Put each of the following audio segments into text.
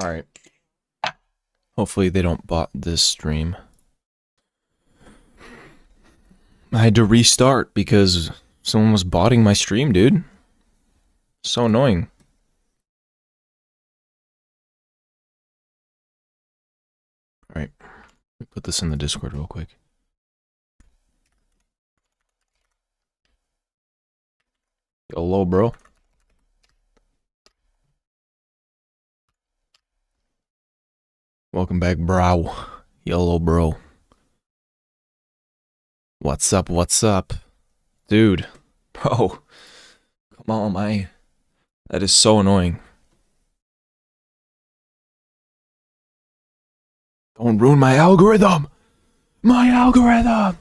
Alright. Hopefully they don't bot this stream. I had to restart because someone was botting my stream, dude. So annoying. Alright. Let me put this in the Discord real quick. YOLO, bro. Welcome back, bro. YOLO, bro. What's up, what's up? Dude. Bro. Come on, man. That is so annoying. Don't ruin my algorithm! My algorithm!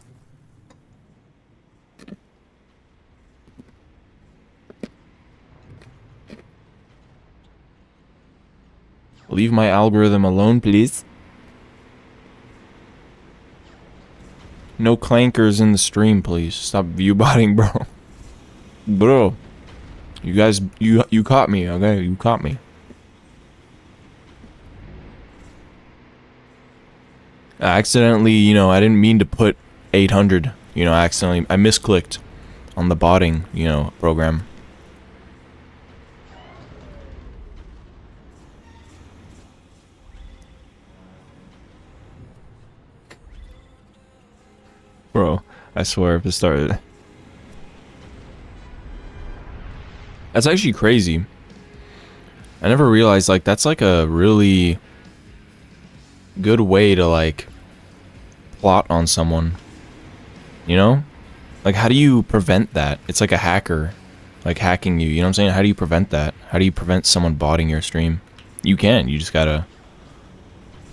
Leave my algorithm alone, please. No clankers in the stream, please. Stop viewbotting, bro. Bro. You guys, you caught me, okay? You caught me. I accidentally, I didn't mean to put 800. I misclicked on the botting, program. Bro, I swear if it started. That's actually crazy. I never realized, that's a really good way to, plot on someone. How do you prevent that? It's like a hacker, hacking you, know what I'm saying? How do you prevent that? How do you prevent someone botting your stream? You can, you just gotta...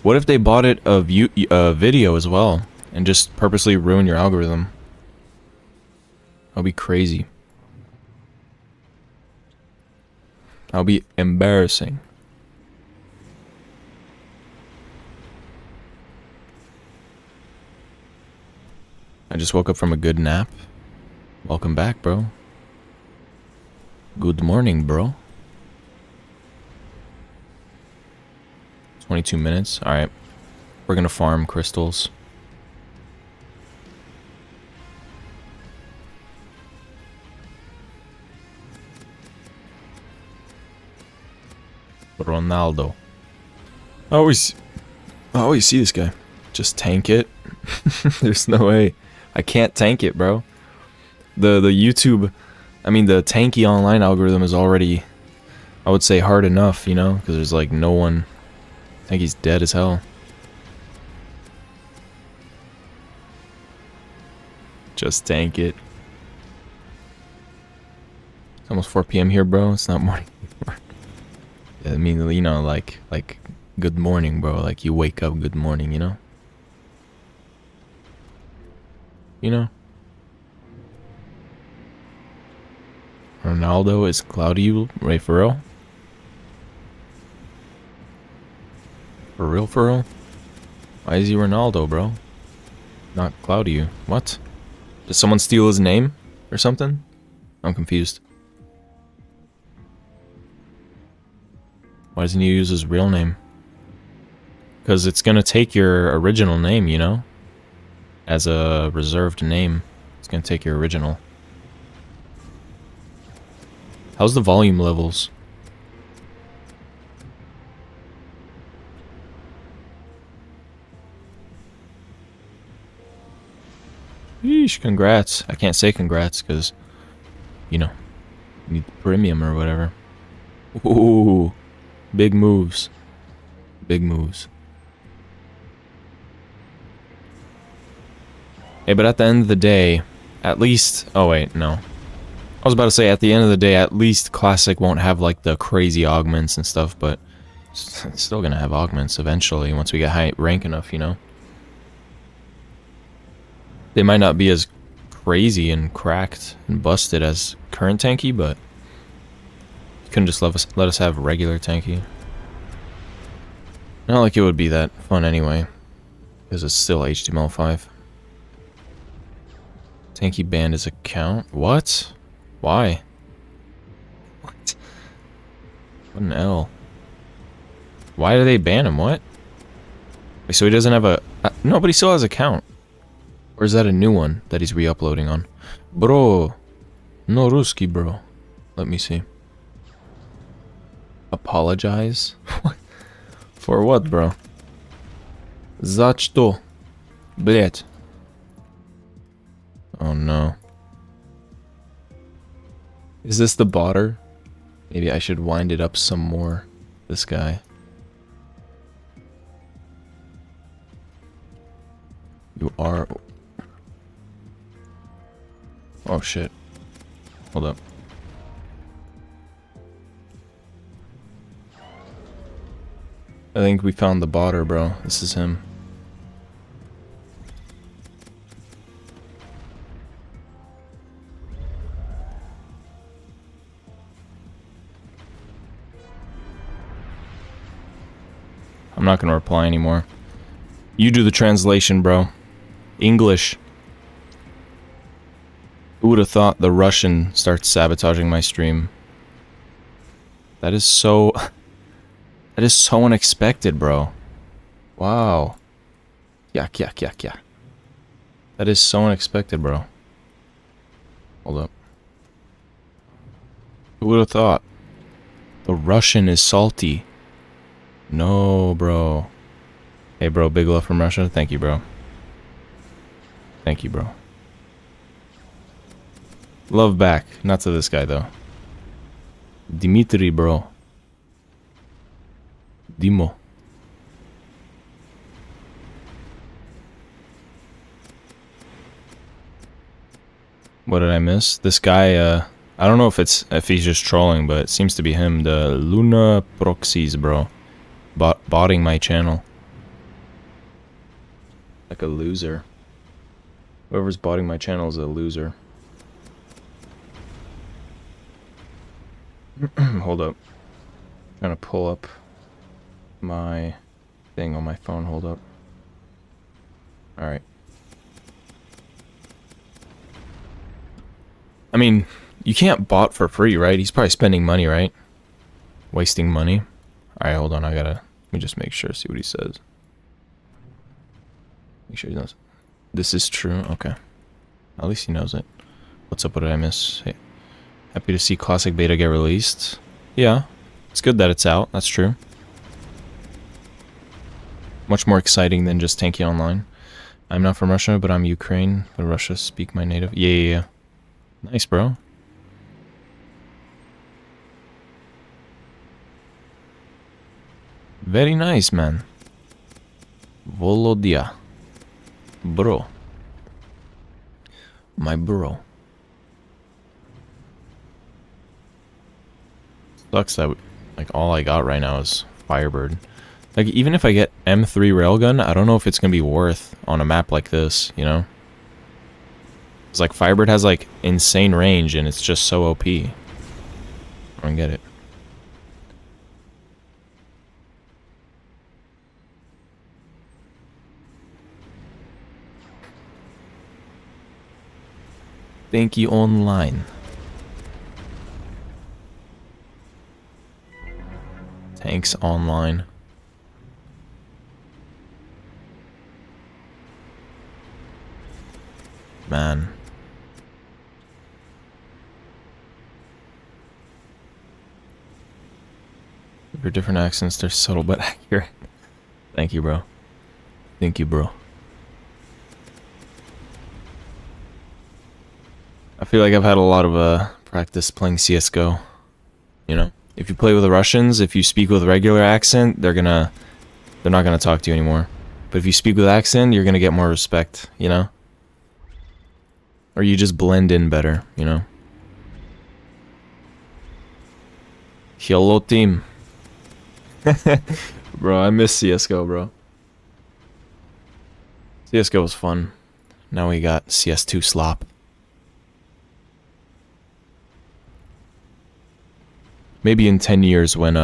What if they botted a video as well, and just purposely ruin your algorithm? That'll be crazy. That'll be embarrassing. I just woke up from a good nap. Welcome back, bro. Good morning, bro. 22 minutes. Alright. We're gonna farm crystals. Ronaldo. I always see this guy. Just tank it. There's no way. I can't tank it, bro. The YouTube, the Tanki online algorithm is already, I would say, hard enough, because there's no one. Tanki's dead as hell. Just tank it. It's almost 4 p.m. here, bro. It's not morning anymore. Like good morning, bro. You wake up, good morning, Ronaldo is cloudy, right? For real? For real, for real? Why is he Ronaldo, bro? Not cloudy. What? Did someone steal his name or something? I'm confused. Why doesn't he use his real name? Because it's gonna take your original name, as a reserved name. It's gonna take your original. How's the volume levels? Yeesh, congrats. I can't say congrats because, you need premium or whatever. Ooh, big moves. Big moves. Hey, but at the end of the day, at least... Oh, wait, no. I was about to say, at the end of the day, at least Classic won't have, the crazy augments and stuff, but it's still gonna have augments eventually once we get high rank enough, They might not be as crazy and cracked and busted as current Tanki, but you couldn't just let us have regular Tanki. Not like it would be that fun anyway, because it's still HTML5. Tanki banned his account? What? Why? What? What an L. Why do they ban him? What? Wait, so he doesn't have a... no, but he still has an account. Or is that a new one that he's re-uploading on? Bro. No Ruski, bro. Let me see. Apologize? What? For what, bro? За что? Блять. Oh no. Is this the botter? Maybe I should wind it up some more. This guy. You are... oh shit. Hold up. I think we found the botter, bro. This is him. I'm not gonna reply anymore. You do the translation, bro. English. Who would have thought the Russian starts sabotaging my stream? That is so... that is so unexpected, bro. Wow. Yak. That is so unexpected, bro. Hold up. Who would have thought? The Russian is salty. No, bro. Hey, bro, big love from Russia. Thank you, bro. Thank you, bro. Love back. Not to this guy, though. Dimitri, bro. Dimo. What did I miss? This guy, I don't know if he's just trolling, but it seems to be him. The Luna Proxies, bro. Botting my channel. Like a loser. Whoever's botting my channel is a loser. Hold up. I'm trying to pull up my thing on my phone. Hold up. Alright. I mean, you can't bot for free, right? He's probably spending money, right? Wasting money. Alright, hold on. Let me just make sure, see what he says. Make sure he knows. This is true. Okay. At least he knows it. What's up? What did I miss? Hey. Happy to see Classic Beta get released. Yeah. It's good that it's out. That's true. Much more exciting than just Tanki Online. I'm not from Russia, but I'm Ukraine. But Russia speak my native. Yeah. Nice, bro. Very nice, man. Volodya. Bro. My bro. Sucks that, like, all I got right now is Firebird. Like, even if I get M3 Railgun, I don't know if it's gonna be worth on a map like this, you know? It's like Firebird has, like, insane range, and it's just so OP. I don't get it. Tanki Online. Tanks Online. Man. For different accents, they're subtle but accurate. Thank you, bro. Thank you, bro. I feel like I've had a lot of practice playing CSGO. You know? If you play with the Russians, if you speak with a regular accent, they're not gonna talk to you anymore. But if you speak with accent, you're gonna get more respect, you know? Or you just blend in better, you know? Hello, team. Bro, I miss CSGO, bro. CSGO was fun. Now we got CS2 slop. Maybe in 10 years when,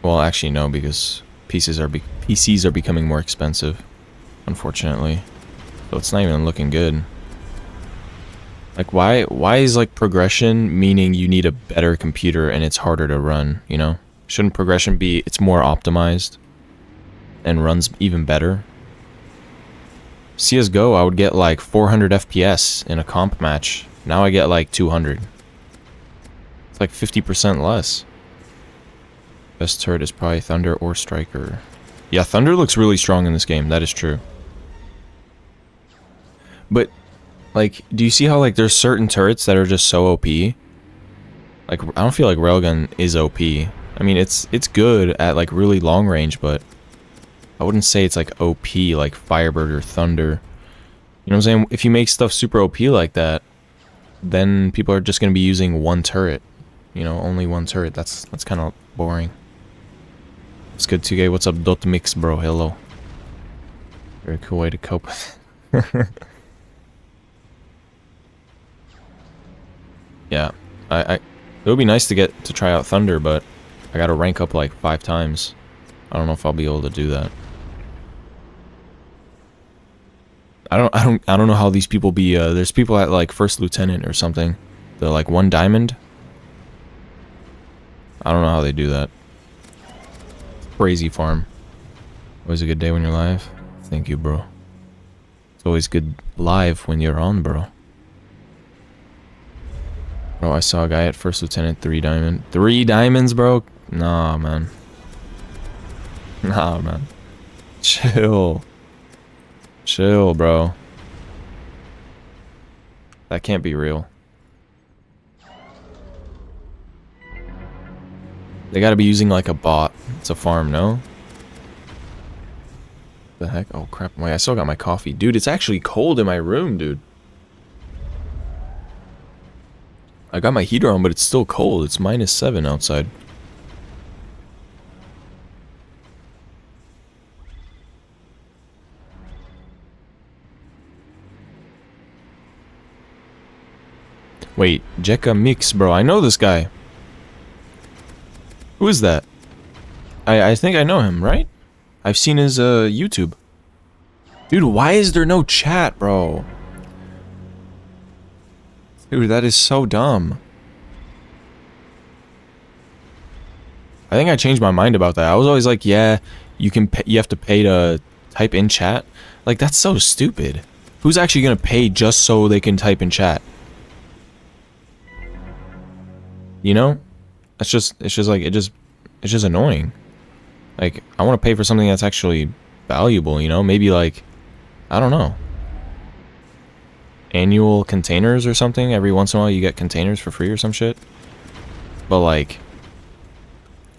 well, actually no, because PCs are becoming more expensive, unfortunately. So it's not even looking good. Like, why is, like, progression meaning you need a better computer and it's harder to run, you know? Shouldn't progression be, it's more optimized and runs even better? CSGO, I would get like 400 FPS in a comp match. Now I get like 200. It's like 50% less. Best turret is probably Thunder or Striker. Yeah, Thunder looks really strong in this game. That is true. But, like, do you see how, like, there's certain turrets that are just so OP? Like, I don't feel like Railgun is OP. I mean, it's good at, like, really long range, but I wouldn't say it's, like, OP like Firebird or Thunder. You know what I'm saying? If you make stuff super OP like that, then people are just going to be using one turret. You know, only one turret. That's kind of boring. It's good, 2K. What's up, Dot Mix, bro? Hello. Very cool way to cope with it. Yeah, it would be nice to get to try out Thunder, but I gotta rank up like 5 times. I don't know if I'll be able to do that. I don't know how these people be. There's people at like First Lieutenant or something. They're like 1 diamond. I don't know how they do that. Crazy farm. Always a good day when you're live. Thank you, bro. It's always good live when you're on, bro. Bro, I saw a guy at First Lieutenant 3 diamond. 3 diamonds, bro? Nah, man. Nah, man. Chill. Chill, bro. That can't be real. They gotta be using like a bot. It's a farm, no? The heck? Oh crap. I still got my coffee. Dude, it's actually cold in my room, dude. I got my heater on, but it's still cold. It's -7 outside. Wait, Jekka Mix, bro. I know this guy. Who is that? I think I know him, right? I've seen his YouTube. Dude, why is there no chat, bro? Dude, that is so dumb. I think I changed my mind about that. I was always like, yeah, you have to pay to type in chat. Like, that's so stupid. Who's actually gonna pay just so they can type in chat? You know? It's just annoying. Like, I want to pay for something that's actually valuable, you know? Maybe like, I don't know. Annual containers or something. Every once in a while you get containers for free or some shit. But like,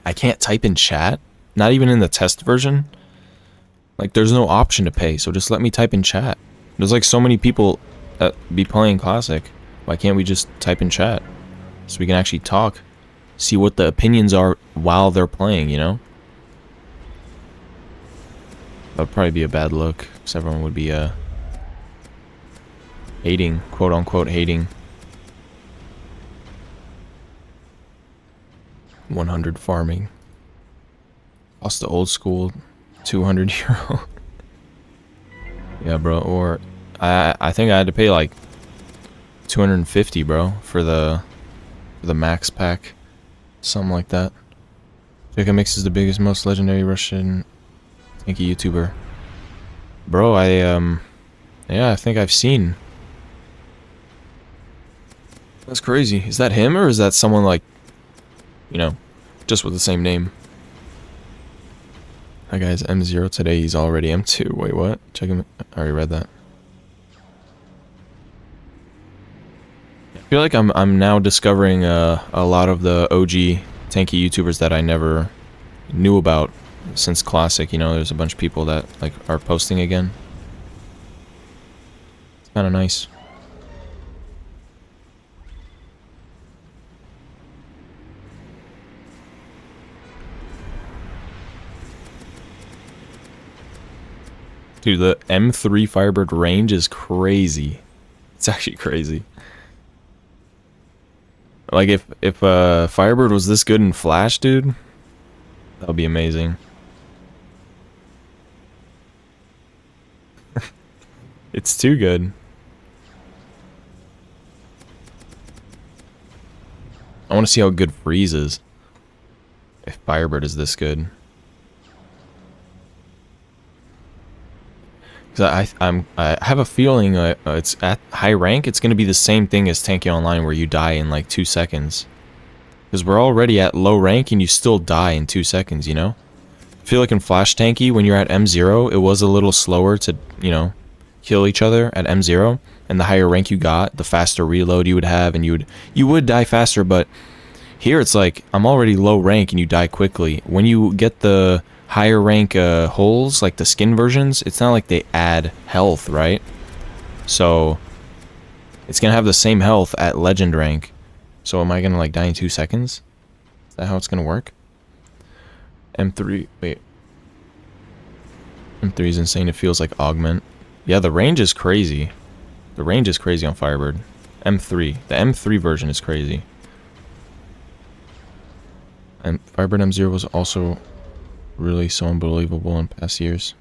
I can't type in chat. Not even in the test version. Like, there's no option to pay, so just let me type in chat. There's like so many people that be playing Classic. Why can't we just type in chat? So we can actually talk. See what the opinions are while they're playing, you know? That would probably be a bad look, because everyone would be, hating, quote-unquote hating. 100 farming. Cost the old school 200 euro. Yeah, bro, or I think I had to pay like 250, bro, for the max pack. Something like that. Jekka Mix is the biggest, most legendary Russian Tanki YouTuber. Bro, yeah, I think I've seen. That's crazy. Is that him, or is that someone like, you know, just with the same name? That guy's M0 today, he's already M2. Wait, what? Check him. I already read that. I feel like I'm now discovering a lot of the OG Tanki YouTubers that I never knew about since Classic. You know, there's a bunch of people that like are posting again. It's kind of nice. Dude, the M3 Firebird range is crazy. It's actually crazy. Like, if Firebird was this good in Flash, dude, that would be amazing. It's too good. I want to see how good Freeze is. If Firebird is this good. Cause I have a feeling it's at high rank. It's gonna be the same thing as Tanki Online, where you die in like 2 seconds. Because we're already at low rank and you still die in 2 seconds. You know. I feel like in Flash Tanki, when you're at M0, it was a little slower to, you know, kill each other at M0, and the higher rank you got, the faster reload you would have, and you would die faster. But here it's like I'm already low rank and you die quickly. When you get the higher rank holes, like the skin versions, it's not like they add health, right? So it's gonna have the same health at legend rank. So am I gonna like die in 2 seconds? Is that how it's gonna work? M3, wait. M3 is insane. It feels like augment. Yeah, the range is crazy. The range is crazy on Firebird. M3. The M3 version is crazy. And Firebird M0 was also really so unbelievable in past years.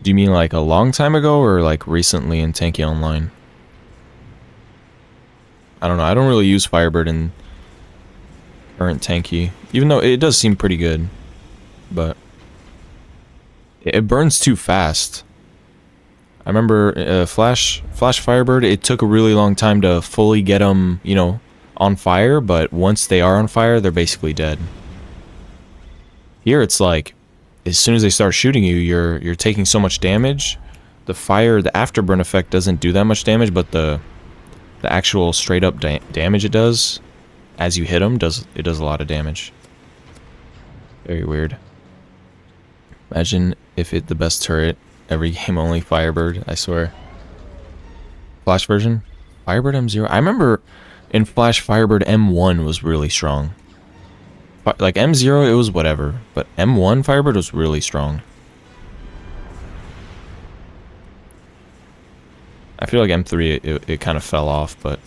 Do you mean like a long time ago or like recently in Tanki Online? I don't know. I don't really use Firebird in current Tanki, even though it does seem pretty good, but it burns too fast. I remember Flash Firebird, it took a really long time to fully get them, you know, on fire, but once they are on fire, they're basically dead. Here it's like, as soon as they start shooting you, you're taking so much damage. The afterburn effect doesn't do that much damage, but the actual straight up damage it does as you hit them, it does a lot of damage. Very weird. Imagine if it the best turret every game, only Firebird, I swear. Flash version? Firebird M0. I remember in Flash Firebird M1 was really strong. Like M0 it was whatever, but M1 Firebird was really strong. I feel like M3 it kind of fell off, but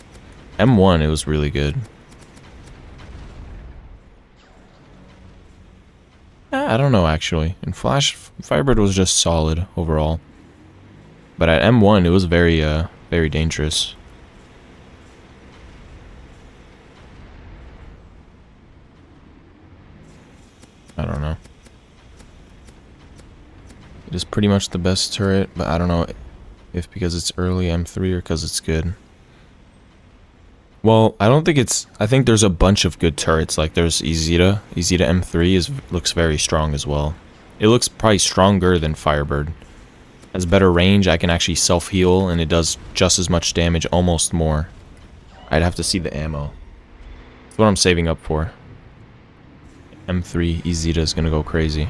M1 it was really good. I don't know actually. In Flash, Firebird was just solid overall. But at M1 it was very very dangerous. I don't know. It is pretty much the best turret, but I don't know if because it's early M3 or because it's good. Well, I don't think it's... I think there's a bunch of good turrets. Like, there's Izita. Izita M3 looks very strong as well. It looks probably stronger than Firebird. Has better range. I can actually self-heal, and it does just as much damage, almost more. I'd have to see the ammo. That's what I'm saving up for. M3 Izita is gonna go crazy.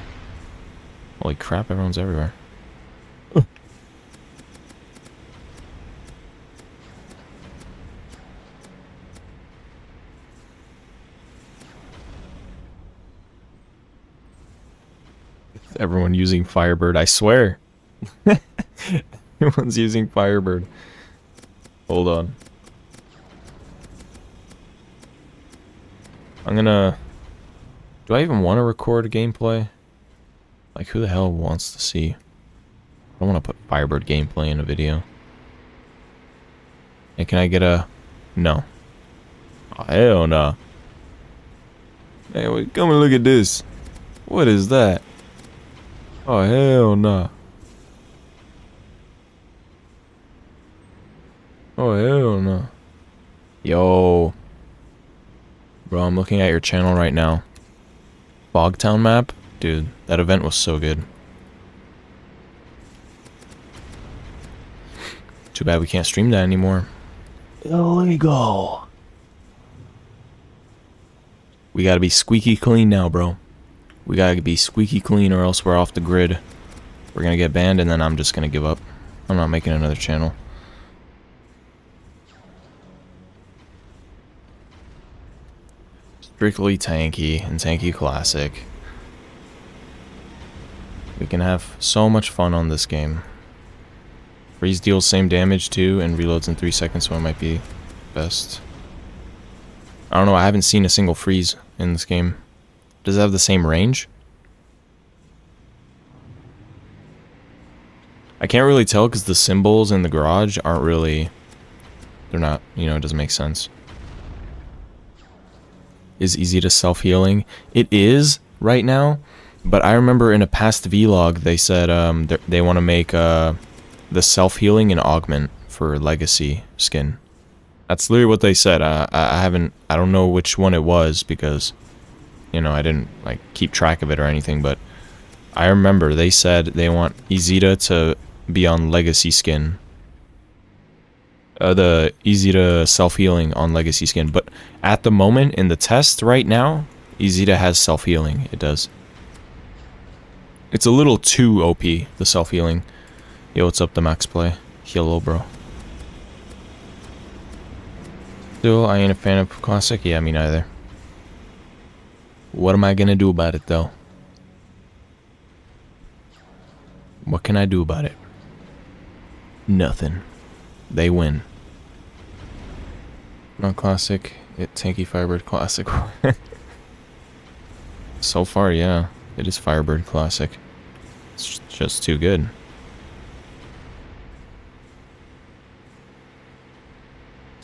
Holy crap, everyone's everywhere. Everyone using Firebird, I swear. Everyone's using Firebird. Hold on. I'm gonna... Do I even want to record a gameplay? Like, who the hell wants to see? I don't want to put Firebird gameplay in a video. Hey, can I get a... No. Oh, hell no. Hey, wait, come and look at this. What is that? Oh, hell no. Oh, hell no. Yo. Bro, I'm looking at your channel right now. Bogtown map? Dude, that event was so good. Too bad we can't stream that anymore. Illegal. We gotta be squeaky clean now, bro. We gotta be squeaky clean or else we're off the grid. We're gonna get banned and then I'm just gonna give up. I'm not making another channel. Strictly Tanki and Tanki Classic. We can have so much fun on this game. Freeze deals same damage too and reloads in 3 seconds, so it might be best. I don't know, I haven't seen a single freeze in this game. Does it have the same range? I can't really tell because the symbols in the garage aren't really... They're not, you know, it doesn't make sense. is Izita self-healing. It is right now, but I remember in a past vlog they said they want to make the self-healing an augment for Legacy skin. That's literally what they said. I don't know which one it was because, you know, I didn't like keep track of it or anything, but I remember they said they want Izita to be on Legacy skin. The Izita self-healing on Legacy skin, but at the moment in the test right now, Izita has self-healing. It does. It's a little too OP, the self-healing. Yo, what's up, the max play? Hello, bro. Still, I ain't a fan of Classic. Yeah, me neither. What am I gonna do about it, though? What can I do about it? Nothing. They win. Not Classic. It Tanky Firebird Classic. So far, yeah. It is Firebird Classic. It's just too good.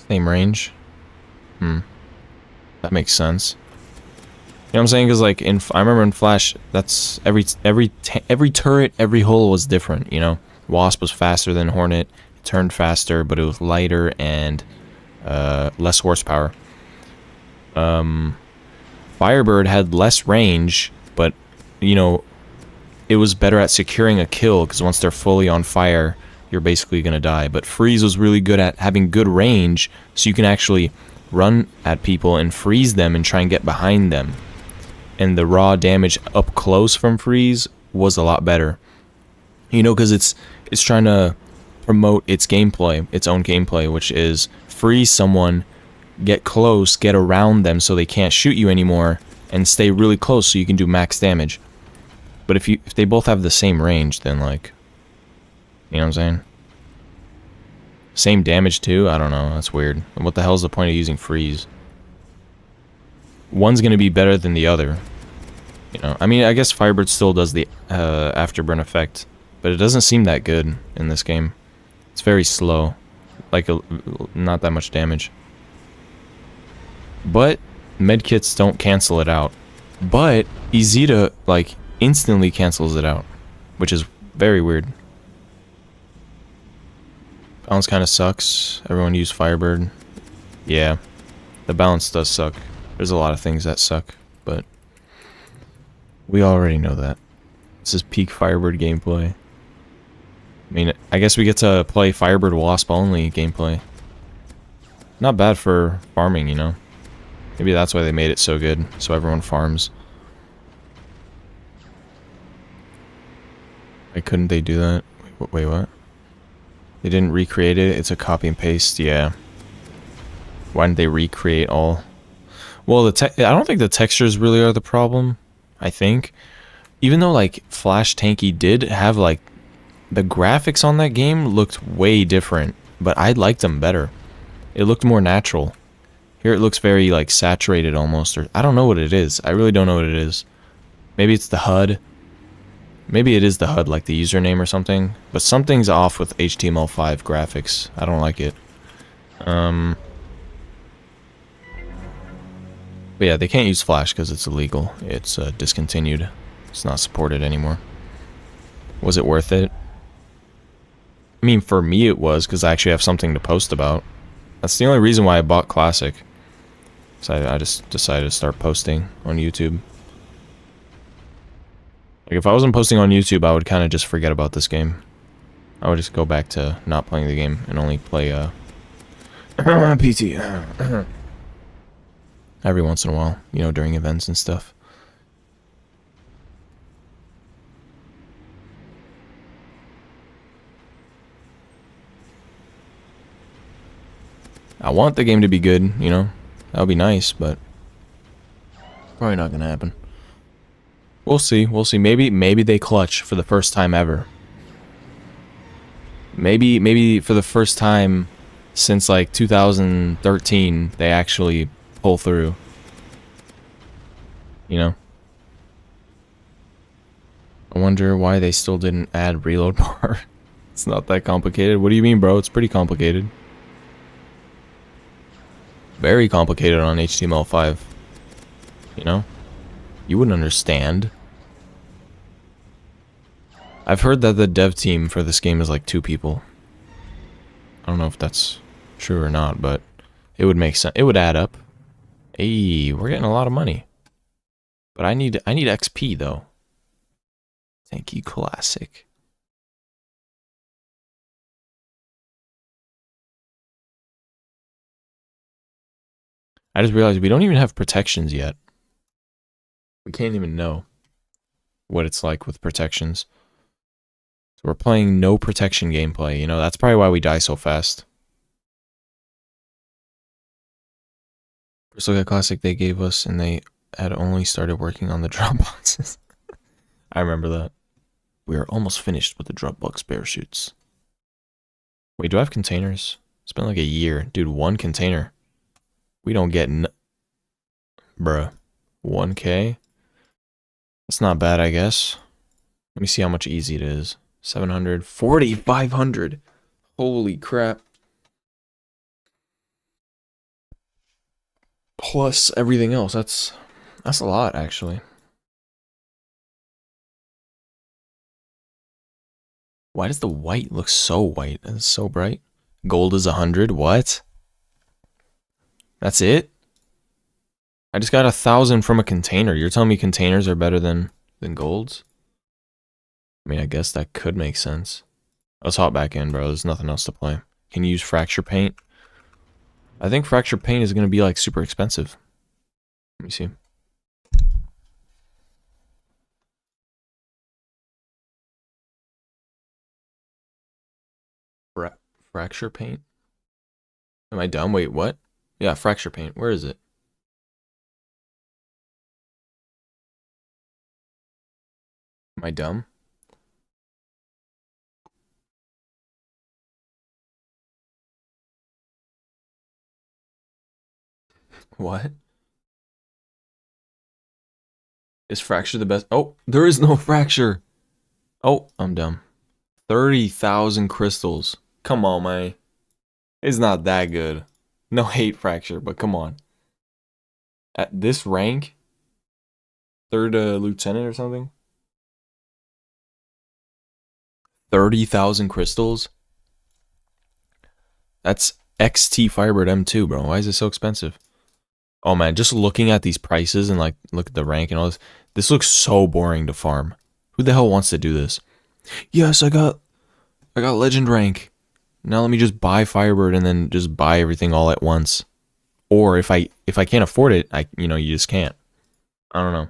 Same range. That makes sense. You know what I'm saying? Because like I remember in Flash, that's every turret, every hull was different. You know, Wasp was faster than Hornet, it turned faster, but it was lighter and less horsepower. Firebird had less range, but you know, it was better at securing a kill because once they're fully on fire, you're basically gonna die. But Freeze was really good at having good range, so you can actually run at people and freeze them and try and get behind them. And the raw damage up close from Freeze was a lot better. You know, because it's trying to promote its gameplay, its own gameplay, which is freeze someone, get close, get around them so they can't shoot you anymore, and stay really close so you can do max damage. But if they both have the same range, then like, you know what I'm saying? Same damage too? I don't know. That's weird. What the hell is the point of using freeze? One's gonna be better than the other. You know, I mean, I guess Firebird still does the afterburn effect, but it doesn't seem that good in this game. It's very slow, like not that much damage. But medkits don't cancel it out. But Izita like instantly cancels it out, which is very weird. Balance kind of sucks. Everyone use Firebird. Yeah, the balance does suck. There's a lot of things that suck, but we already know that. This is peak Firebird gameplay. I mean, I guess we get to play Firebird Wasp only gameplay. Not bad for farming, you know. Maybe that's why they made it so good, so everyone farms. Why couldn't they do that? Wait, what? They didn't recreate it? It's a copy and paste? Yeah. Why didn't they recreate all? Well, I don't think the textures really are the problem, I think. Even though, like, Flash Tanky did have, like, the graphics on that game looked way different, but I liked them better. It looked more natural. Here it looks very, like, saturated almost, or I don't know what it is. I really don't know what it is. Maybe it's the HUD. Maybe it is the HUD, like the username or something. But something's off with HTML5 graphics. I don't like it. But yeah, they can't use Flash because it's illegal. It's discontinued. It's not supported anymore. Was it worth it? I mean, for me it was, because I actually have something to post about. That's the only reason why I bought Classic. So I just decided to start posting on YouTube. Like, if I wasn't posting on YouTube, I would kind of just forget about this game. I would just go back to not playing the game and only play, PT. Every once in a while, you know, during events and stuff. I want the game to be good, you know? That would be nice, but probably not gonna happen. We'll see. We'll see. Maybe they clutch for the first time ever. Maybe for the first time since like 2013, they actually pull through. You know? I wonder why they still didn't add reload bar. It's not that complicated. What do you mean, bro? It's pretty complicated. Very complicated on HTML5. you know? You wouldn't understand. I've heard that the dev team for this game is like 2 people. I don't know if that's true or not, but it would make sense. It would add up. Hey, we're getting a lot of money. But I need XP though. Tanki Classic. I just realized we don't even have protections yet. We can't even know what it's like with protections. So we're playing no protection gameplay, you know, that's probably why we die so fast. First look at Classic they gave us, and they had only started working on the drop boxes. I remember that. We are almost finished with the drop box parachutes. Wait, do I have containers? It's been like a year. Dude, 1 container. We don't get bruh. 1K? That's not bad, I guess. Let me see how much easy it is. 700, 4,500. Holy crap. Plus everything else. That's a lot, actually. Why does the white look so white? It's so bright. Gold is 100. What? That's it? I just got 1,000 from a container. You're telling me containers are better than golds? I mean, I guess that could make sense. Let's hop back in, bro. There's nothing else to play. Can you use fracture paint? I think fracture paint is going to be like super expensive. Let me see. Fracture paint? Am I dumb? Wait, what? Yeah, fracture paint. Where is it? Am I dumb? What? Is fracture the best? Oh, there is no fracture. Oh, I'm dumb. 30,000 crystals. Come on, man. It's not that good. No hate fracture, but come on. At this rank, 3rd lieutenant or something? 30,000 crystals? That's XT Firebird M2, bro. Why is it so expensive? Oh man, just looking at these prices and like look at the rank and all this, this looks so boring to farm. Who the hell wants to do this? Yes, I got legend rank. Now let me just buy Firebird and then just buy everything all at once. Or if I can't afford it, you just can't. I don't know.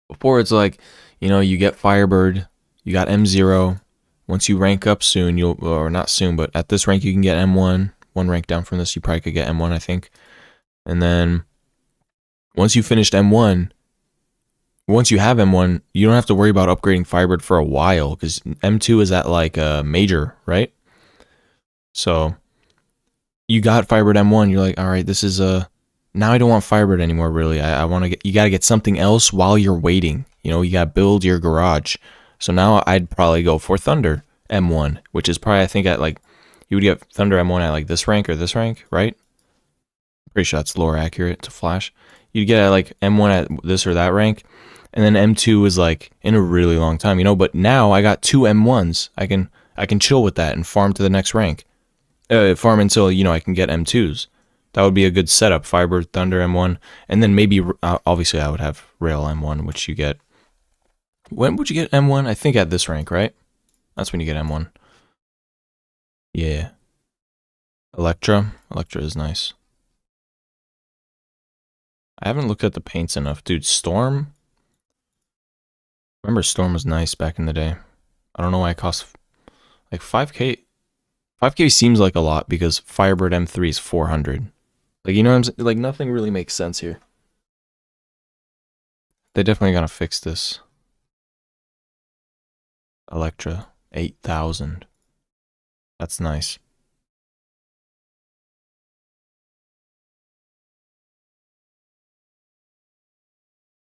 Before it's like, you get Firebird, you got M0. Once you rank up soon, or not soon, but at this rank you can get M1. 1 rank down from this, you probably could get M1, I think. And then once you finished M1, once you have M1, you don't have to worry about upgrading Firebird for a while, because M2 is at like a major, right? So you got Firebird M1, you're like, all right, this is now I don't want Firebird anymore, really. I want to you got to get something else while you're waiting. You got to build your garage. So now I'd probably go for Thunder M1, which is probably, I think, at like, you would get Thunder M1 at like this rank or this rank, right? Pretty sure that's lore accurate to Flash. You'd get at like M1 at this or that rank, and then M2 is like in a really long time, but now I got 2 M1s. I can chill with that and farm to the next rank. Farm until, I can get M2s. That would be a good setup. Firebird, Thunder, M1, and then maybe, obviously I would have Rail M1, which you get. When would you get M1? I think at this rank, right? That's when you get M1. Yeah. Electra is nice. I haven't looked at the paints enough. Dude, Storm? Remember Storm was nice back in the day. I don't know why it costs like 5K. 5K seems like a lot because Firebird M3 is 400. Like, what I'm saying? Like, nothing really makes sense here. They definitely gotta fix this. Electra, 8,000. That's nice.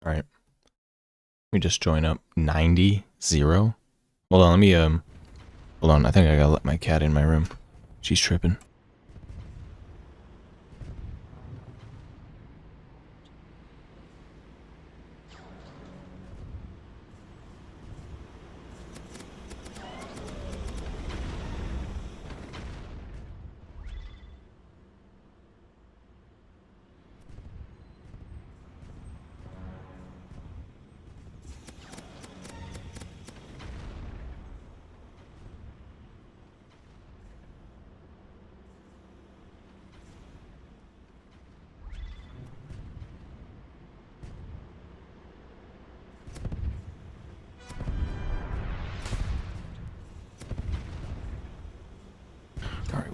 All right. Let me just join up. 90, 0. Hold on, let me hold on. I think I gotta let my cat in my room. She's tripping.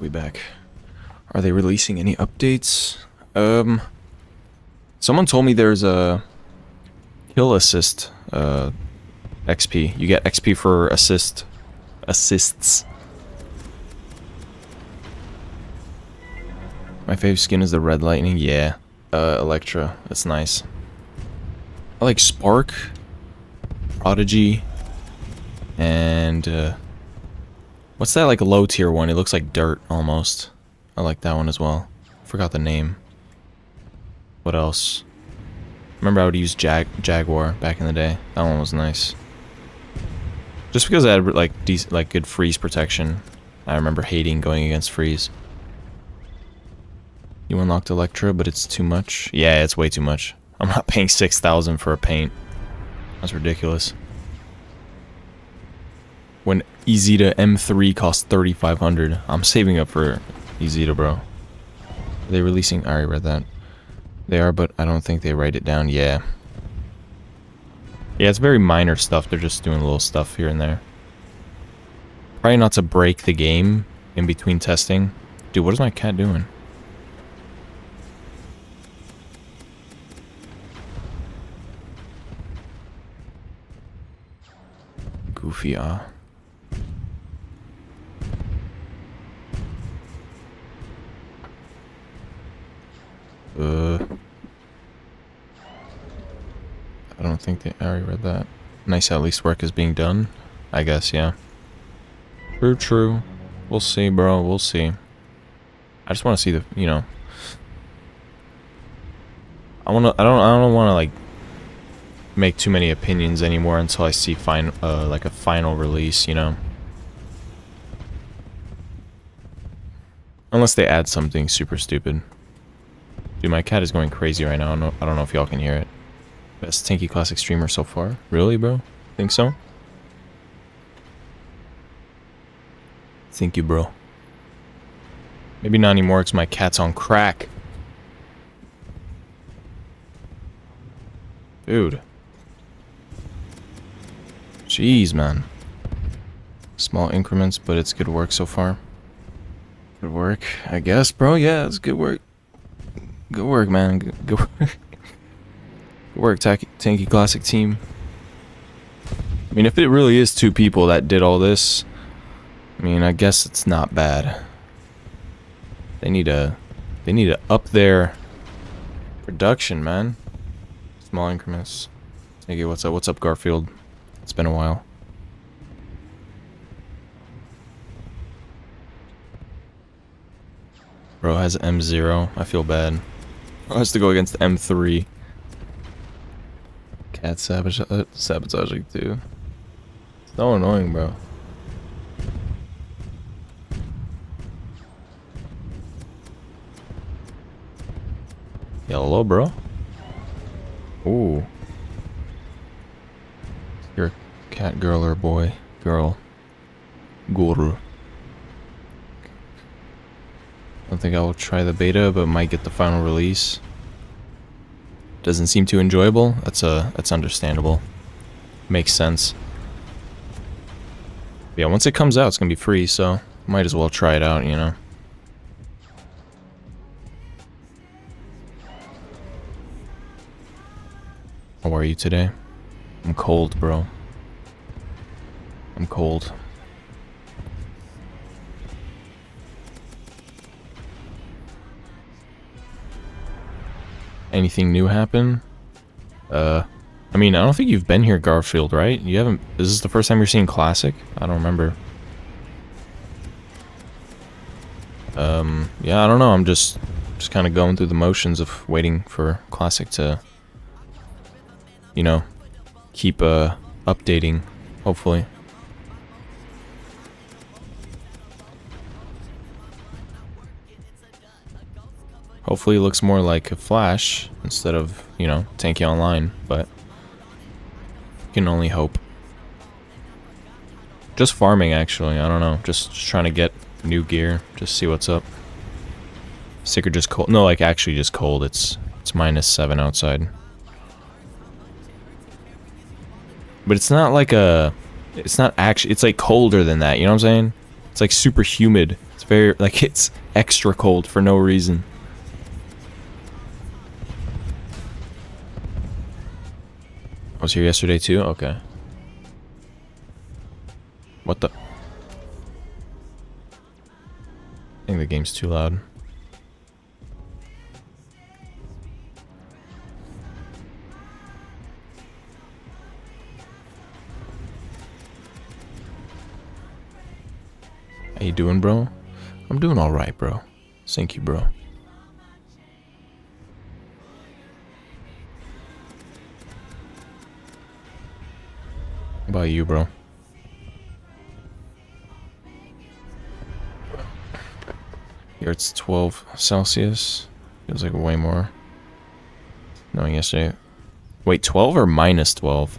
we back. Are they releasing any updates? Someone told me there's a kill assist XP. You get XP for assists. My favorite skin is the Red Lightning. Yeah. Electra. That's nice. I like Spark, Prodigy, and what's that like low tier one? It looks like dirt almost. I like that one as well. Forgot the name. What else? Remember I would use Jaguar back in the day. That one was nice. Just because I had like good freeze protection. I remember hating going against freeze. You unlocked Electra, but it's too much. Yeah, it's way too much. I'm not paying 6,000 for a paint. That's ridiculous. When Ezita M3 costs 3,500, I'm saving up for Ezita, bro. Are they releasing? I already read that. They are, but I don't think they write it down. Yeah. Yeah, it's very minor stuff. They're just doing little stuff here and there. Probably not to break the game in between testing. Dude, what is my cat doing? Goofy, I don't think they... I already read that. Nice, at least work is being done. I guess, yeah. True. We'll see, bro. We'll see. I just want to see the, you know... I don't want to, like, make too many opinions anymore until I see like a final release, you know? Unless they add something super stupid. Dude, my cat is going crazy right now. I don't know if y'all can hear it. Best Tanki Classic streamer so far. Really, bro? Think so? Thank you, bro. Maybe not anymore because my cat's on crack. Dude. Jeez, man. Small increments, but it's good work so far. Good work, I guess, bro. Yeah, it's good work. Good work, man. Good work. Good work, Tanki Classic team. I mean, if it really is 2 people that did all this, I mean, I guess it's not bad. They need to up their production, man. Small increments. Nigga, what's up? What's up, Garfield? It's been a while. Bro has M0. I feel bad. Bro has to go against M3. Cat sabotaging too. So annoying, bro. Yellow, bro. Ooh. You're a cat girl or boy? Girl. Guru. I don't think I will try the beta, but might get the final release. Doesn't seem too enjoyable. That's understandable. Makes sense. Yeah, once it comes out, it's gonna be free, so might as well try it out, you know. How are you today? I'm cold, bro. I'm cold. Anything new happen? I mean, I don't think you've been here, Garfield, right? You haven't... Is this the first time you're seeing Classic? I don't remember. Yeah, I don't know. I'm just kind of going through the motions of waiting for Classic to, you know, keep updating, hopefully. Hopefully it looks more like a Flash instead of, you know, Tanki Online, but you can only hope. Just farming, actually. I don't know. Just trying to get new gear. Just see what's up. Sick or just cold? No, like actually just cold. It's -7 outside. But it's not like a... It's not actually... It's like colder than that, you know what I'm saying? It's like super humid. It's very, like, it's extra cold for no reason. I was here yesterday too? Okay. What the? I think the game's too loud. How you doing, bro? I'm doing alright, bro. Thank you, bro. How about you, bro? Here it's 12 Celsius. Feels like way more. Knowing yesterday. Wait, 12 or minus 12?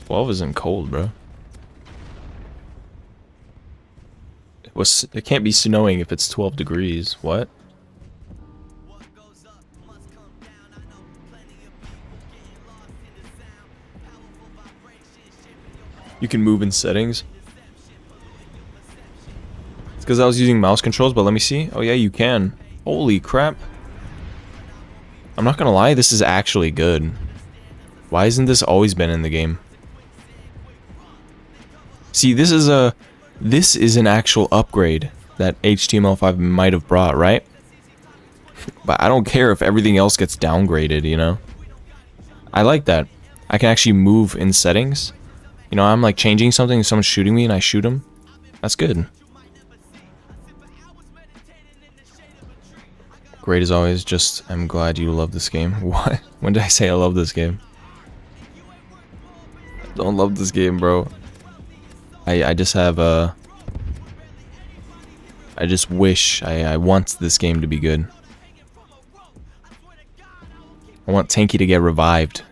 12 isn't cold, bro. It can't be snowing if it's 12 degrees. What? You can move in settings. It's because I was using mouse controls, but let me see. Oh yeah, you can. Holy crap. I'm not gonna lie, this is actually good. Why hasn't this always been in the game? See, this is an actual upgrade that HTML5 might have brought, right? But I don't care if everything else gets downgraded, you know? I like that. I can actually move in settings. You know, I'm like changing something and someone's shooting me and I shoot them. That's good. Great as always, just I'm glad you love this game. What? When did I say I love this game? I don't love this game, bro. I just have a... I just wish, I want this game to be good. I want Tanki to get revived.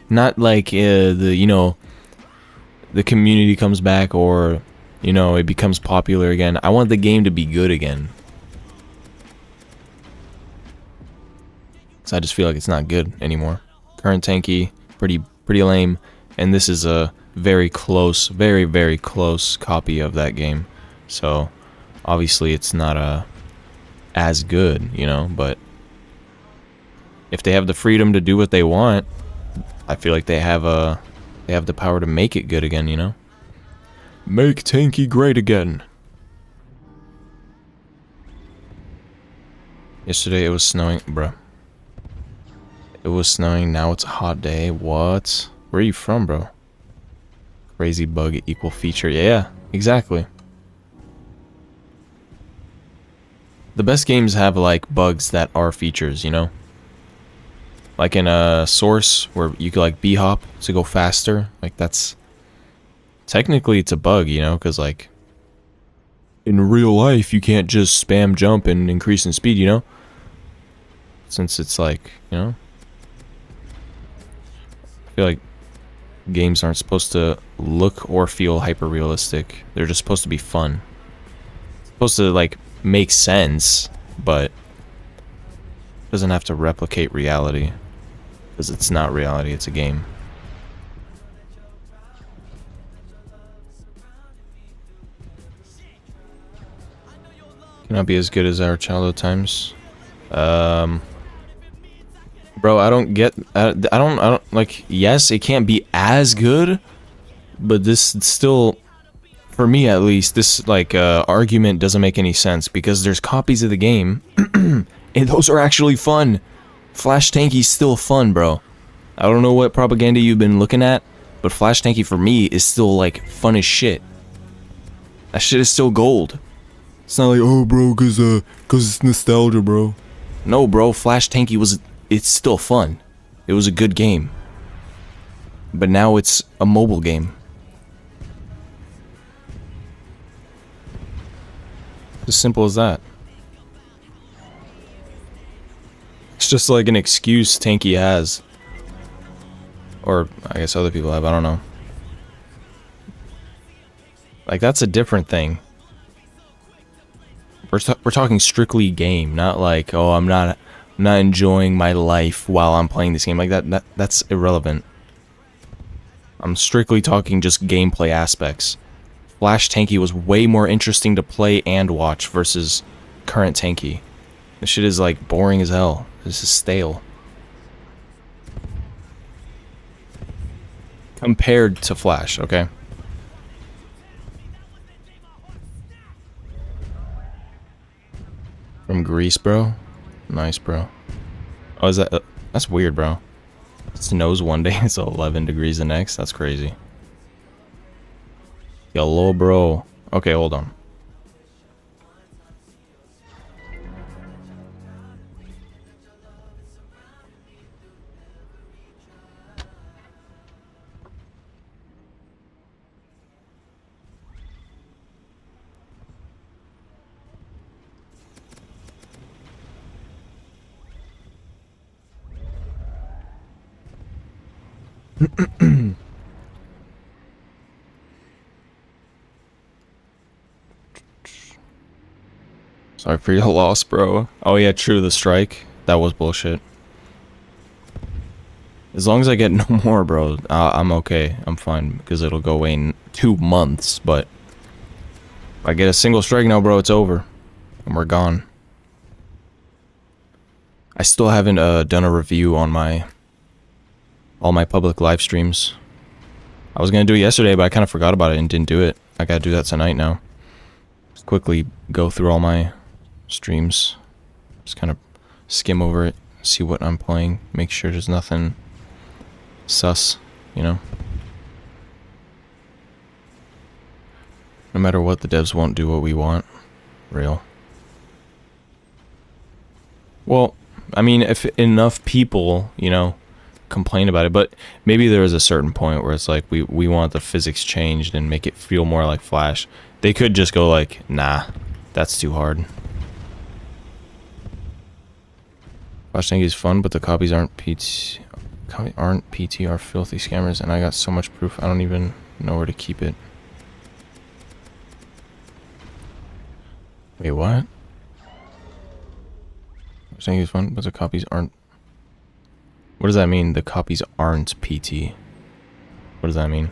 Not like, you know, the community comes back or, you know, it becomes popular again. I want the game to be good again. So I just feel like it's not good anymore. Current Tanki, pretty lame. And this is a very close, very close copy of that game. So... obviously, it's not as good, you know, but if they have the freedom to do what they want, I feel like they have the power to make it good again, you know? Make Tanki great again. Yesterday it was snowing, bruh. It was snowing, now it's a hot day. What? Where are you from, bro? Crazy bug equal feature. Yeah, exactly. The best games have, like, bugs that are features, you know? Like in a Source, where you could, like, B-hop to go faster. Like, that's... technically, it's a bug, you know? Because, like... in real life, you can't just spam jump and increase in speed, you know? Since it's, like, you know? I feel like games aren't supposed to look or feel hyper-realistic. They're just supposed to be fun. It's supposed to, like... makes sense, but doesn't have to replicate reality, because it's not reality, it's a game. Cannot be as good as our childhood times. Bro, I don't get, I don't like, yes, it can't be as good, but this still, for me at least, this like argument doesn't make any sense, because there's copies of the game and those are actually fun. Flash Tanki's still fun, bro. I don't know what propaganda you've been looking at, but Flash Tanki for me is still like fun as shit. That shit is still gold. It's not like, oh bro, cause it's nostalgia, bro. No, bro, Flash Tanki it's still fun. It was a good game. But now it's a mobile game. As simple as that. It's just like an excuse Tanki has. Or, I guess other people have, I don't know. Like, that's a different thing. We're talking strictly game, not like, oh, I'm not enjoying my life while I'm playing this game. Like, that's irrelevant. I'm strictly talking just gameplay aspects. Flash Tanki was way more interesting to play and watch versus current Tanki. This shit is like boring as hell. This is stale. Compared to Flash, okay? From Greece, bro. Nice, bro. Oh, is that... that's weird, bro. It snows one day, it's 11 degrees the next. That's crazy. Hello, bro. Okay, hold on. Sorry for your loss, bro. Oh yeah, true, the strike. That was bullshit. As long as I get no more, bro, I'm okay. I'm fine, because it'll go away in 2 months, but... if I get a single strike now, bro, it's over. And we're gone. I still haven't done a review on all my public live streams. I was gonna do it yesterday, but I kind of forgot about it and didn't do it. I gotta do that tonight now. Just quickly go through all my streams. Just kind of skim over it, see what I'm playing, make sure there's nothing sus, you know? No matter what, the devs won't do what we want. Real. Well, I mean, if enough people, you know, complain about it, but maybe there is a certain point where it's like we want the physics changed and make it feel more like Flash. They could just go like, nah, that's too hard. Flash Tanki is fun, but the copies aren't PT are filthy scammers, and I got so much proof I don't even know where to keep it. Wait, what? Flash Tanki is fun, but the copies aren't. What does that mean? The copies aren't PT. What does that mean?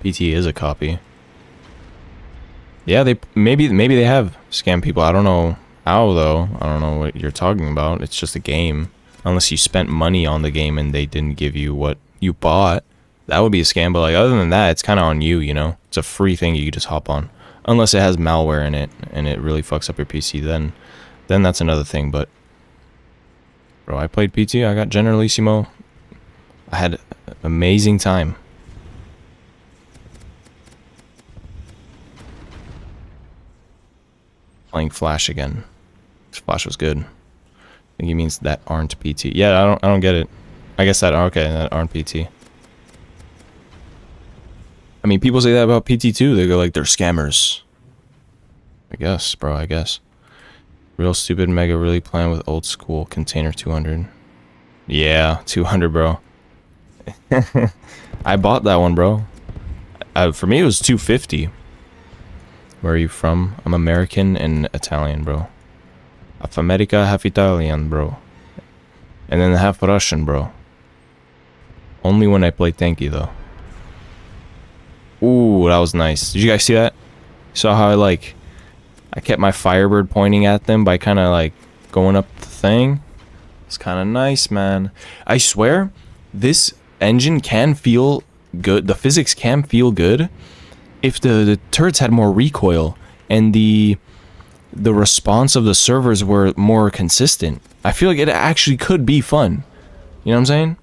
PT is a copy. Yeah, they maybe they have scammed people. I don't know how though. I don't know what you're talking about. It's just a game. Unless you spent money on the game and they didn't give you what you bought, that would be a scam. But like other than that, it's kind of on you. You know, it's a free thing you can just hop on. Unless it has malware in it and it really fucks up your PC, then that's another thing. But bro, I played PT. I got Generalissimo. I had an amazing time. Playing Flash again. Flash was good. I think he means that aren't PT. Yeah, I don't get it. I guess that that aren't PT. I mean, people say that about PT too. They go like they're scammers. I guess, bro. I guess. Real stupid mega really playing with old school container 200. Yeah, 200, bro. I bought that one, bro. For me, it was 250. Where are you from? I'm American and Italian, bro. Half America, half Italian, bro. And then half Russian, bro. Only when I play Tanki, though. Ooh, that was nice. Did you guys see that? Saw how I kept my Firebird pointing at them by kind of like going up the thing? It's kind of nice, man. I swear, this engine can feel good. The physics can feel good if the turrets had more recoil and the response of the servers were more consistent. I feel like it actually could be fun. You know what I'm saying?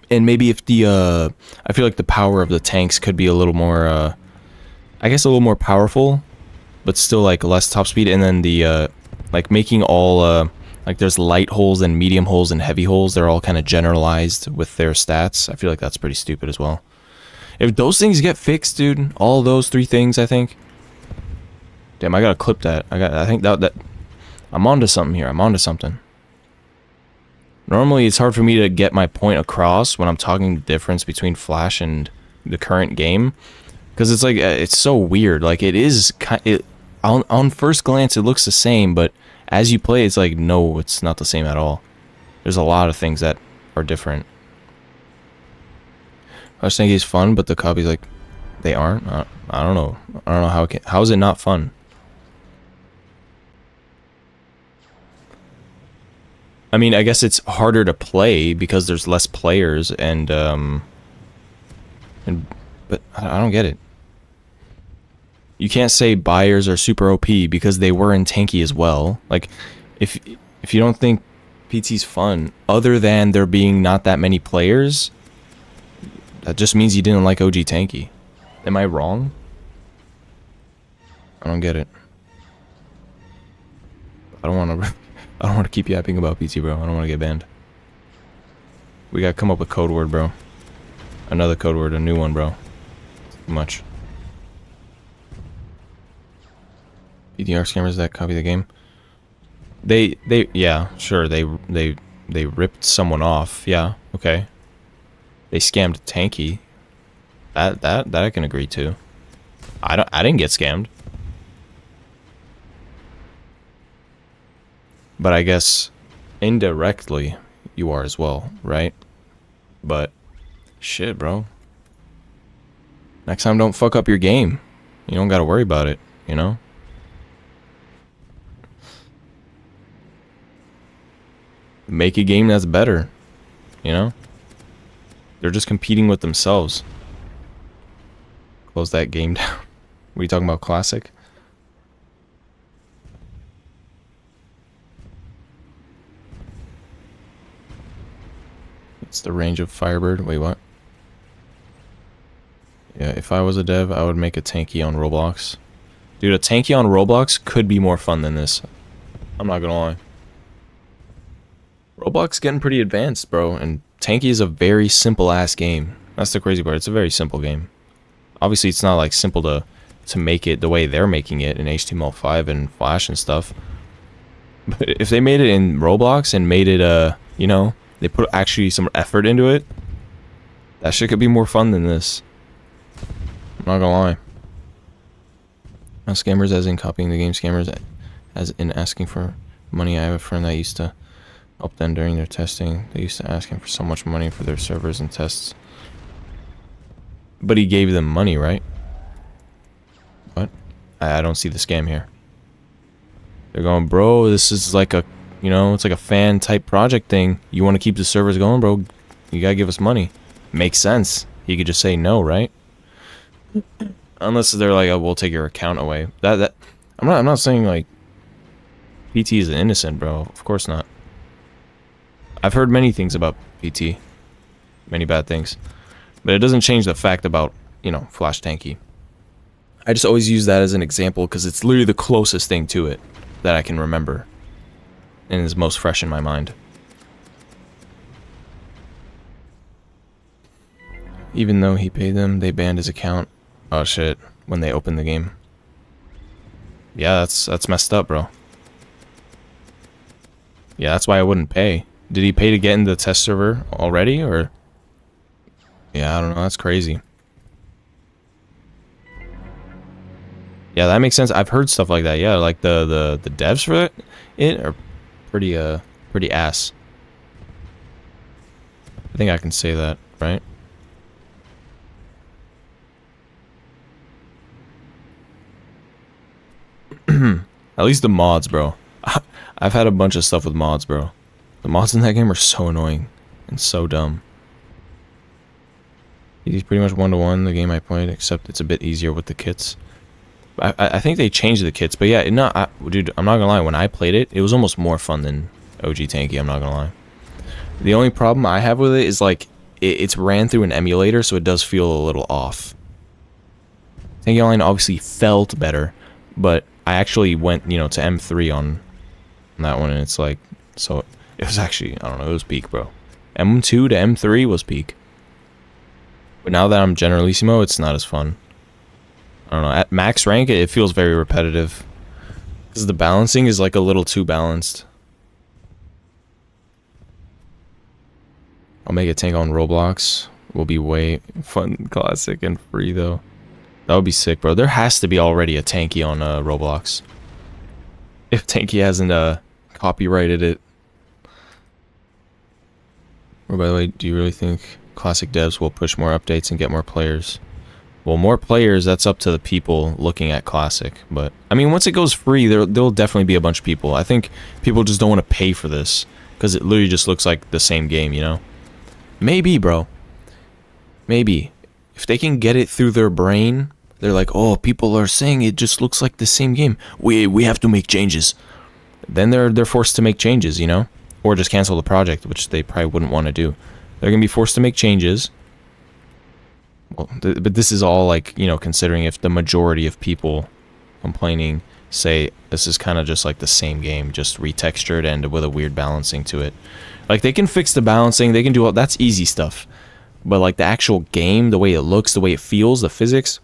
And maybe if I feel like the power of the tanks could be a little more, I guess a little more powerful, but still like less top speed. And then the, like making all, like there's light holes and medium holes and heavy holes. They're all kind of generalized with their stats. I feel like that's pretty stupid as well. If those things get fixed, dude, all those 3 things, I think. Damn, I gotta clip that. I think that I'm onto something here. I'm onto something. Normally, it's hard for me to get my point across when I'm talking the difference between Flash and the current game, because it's like it's so weird. Like it is on first glance, it looks the same, but as you play, it's like no, it's not the same at all. There's a lot of things that are different. I was thinking it's fun, but the copy's like, They aren't? I don't know. I don't know how it can, how is it not fun? I mean, I guess it's harder to play because there's less players but I don't get it. You can't say buyers are super OP because they were in Tanky as well. Like, if you don't think PT's fun, other than there being not that many players, that just means you didn't like OG Tanky. Am I wrong? I don't get it. I don't want to. I don't want to keep yapping about PT, bro. I don't want to get banned. We gotta come up with code word, bro. Another code word, a new one, bro. Too much. PDR scammers that copy the game. Yeah, sure. They ripped someone off. Yeah, okay. They scammed Tanky. That I can agree to. I didn't get scammed. But I guess indirectly you are as well, right? But shit, bro. Next time don't fuck up your game. You don't gotta worry about it, you know? Make a game that's better, you know? They're just competing with themselves. Close that game down. What are you talking about, classic? It's the range of Firebird. Wait, what? Yeah, if I was a dev, I would make a Tanky on Roblox. Dude, a Tanky on Roblox could be more fun than this. I'm not gonna lie. Roblox getting pretty advanced, bro, and Tanky is a very simple-ass game. That's the crazy part. It's a very simple game. Obviously, it's not, like, simple to make it the way they're making it in HTML5 and Flash and stuff. But if they made it in Roblox and made it, you know, they put actually some effort into it, that shit could be more fun than this. I'm not gonna lie. Not scammers as in copying the game, scammers as in asking for money. I have a friend that used to help them during their testing. They used to ask him for so much money for their servers and tests. But he gave them money, right? What? I don't see the scam here. They're going, bro, this is like a, you know, it's like a fan type project thing. You want to keep the servers going, bro? You gotta give us money. Makes sense. He could just say no, right? Unless they're like, oh, we'll take your account away. I'm not saying like PT is innocent, bro. Of course not. I've heard many things about PT. Many bad things. But it doesn't change the fact about, you know, Flash Tanky. I just always use that as an example because it's literally the closest thing to it that I can remember. And is most fresh in my mind. Even though he paid them, they banned his account. Oh shit, when they opened the game. Yeah, that's messed up, bro. Yeah, that's why I wouldn't pay. Did he pay to get into the test server already, or? Yeah, I don't know, that's crazy. Yeah, that makes sense. I've heard stuff like that. Yeah, like the devs for it are pretty ass. I think I can say that, right? At least the mods, bro. I've had a bunch of stuff with mods, bro. The mods in that game are so annoying and so dumb. He's pretty much one-to-one the game I played, except it's a bit easier with the kits. I think they changed the kits, but yeah, dude, I'm not gonna lie. When I played it, it was almost more fun than OG Tanky. I'm not gonna lie. The only problem I have with it is like it's ran through an emulator, so it does feel a little off. Tanky Online obviously felt better, but I actually went, you know, to M3 on that one, and it's like, so it was actually, I don't know, it was peak, bro. M2 to M3 was peak. But now that I'm Generalissimo, it's not as fun. I don't know, at max rank, it feels very repetitive. Because the balancing is like a little too balanced. I'll make a tank on Roblox. Will be way fun, classic, and free though. That would be sick, bro. There has to be already a Tanky on Roblox. If Tanky hasn't copyrighted it. Or by the way, do you really think classic devs will push more updates and get more players? Well, more players, that's up to the people looking at Classic. But, I mean, once it goes free, there'll definitely be a bunch of people. I think people just don't want to pay for this. Because it literally just looks like the same game, you know? Maybe, bro. Maybe. If they can get it through their brain, they're like, oh, people are saying it just looks like the same game. We have to make changes. Then they're forced to make changes, you know? Or just cancel the project, which they probably wouldn't want to do. They're going to be forced to make changes. Well, but this is all like, you know, considering if the majority of people complaining say this is kind of just like the same game, just retextured and with a weird balancing to it. Like, they can fix the balancing, they can do all that's easy stuff. But like the actual game, the way it looks, the way it feels, the physics,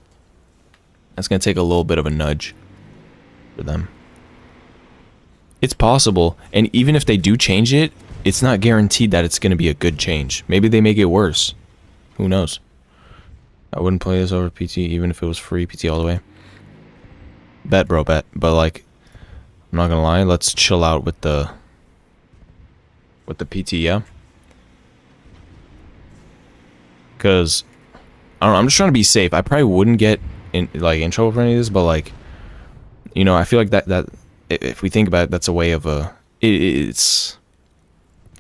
that's going to take a little bit of a nudge for them. It's possible, and even if they do change it, it's not guaranteed that it's going to be a good change. Maybe they make it worse. Who knows? I wouldn't play this over PT even if it was free PT all the way. Bet, bro, bet. But like, I'm not gonna lie, let's chill out with the PT, yeah? Cause I don't know, I'm just trying to be safe. I probably wouldn't get in trouble for any of this, but like, you know, I feel like that if we think about it, that's a way of it's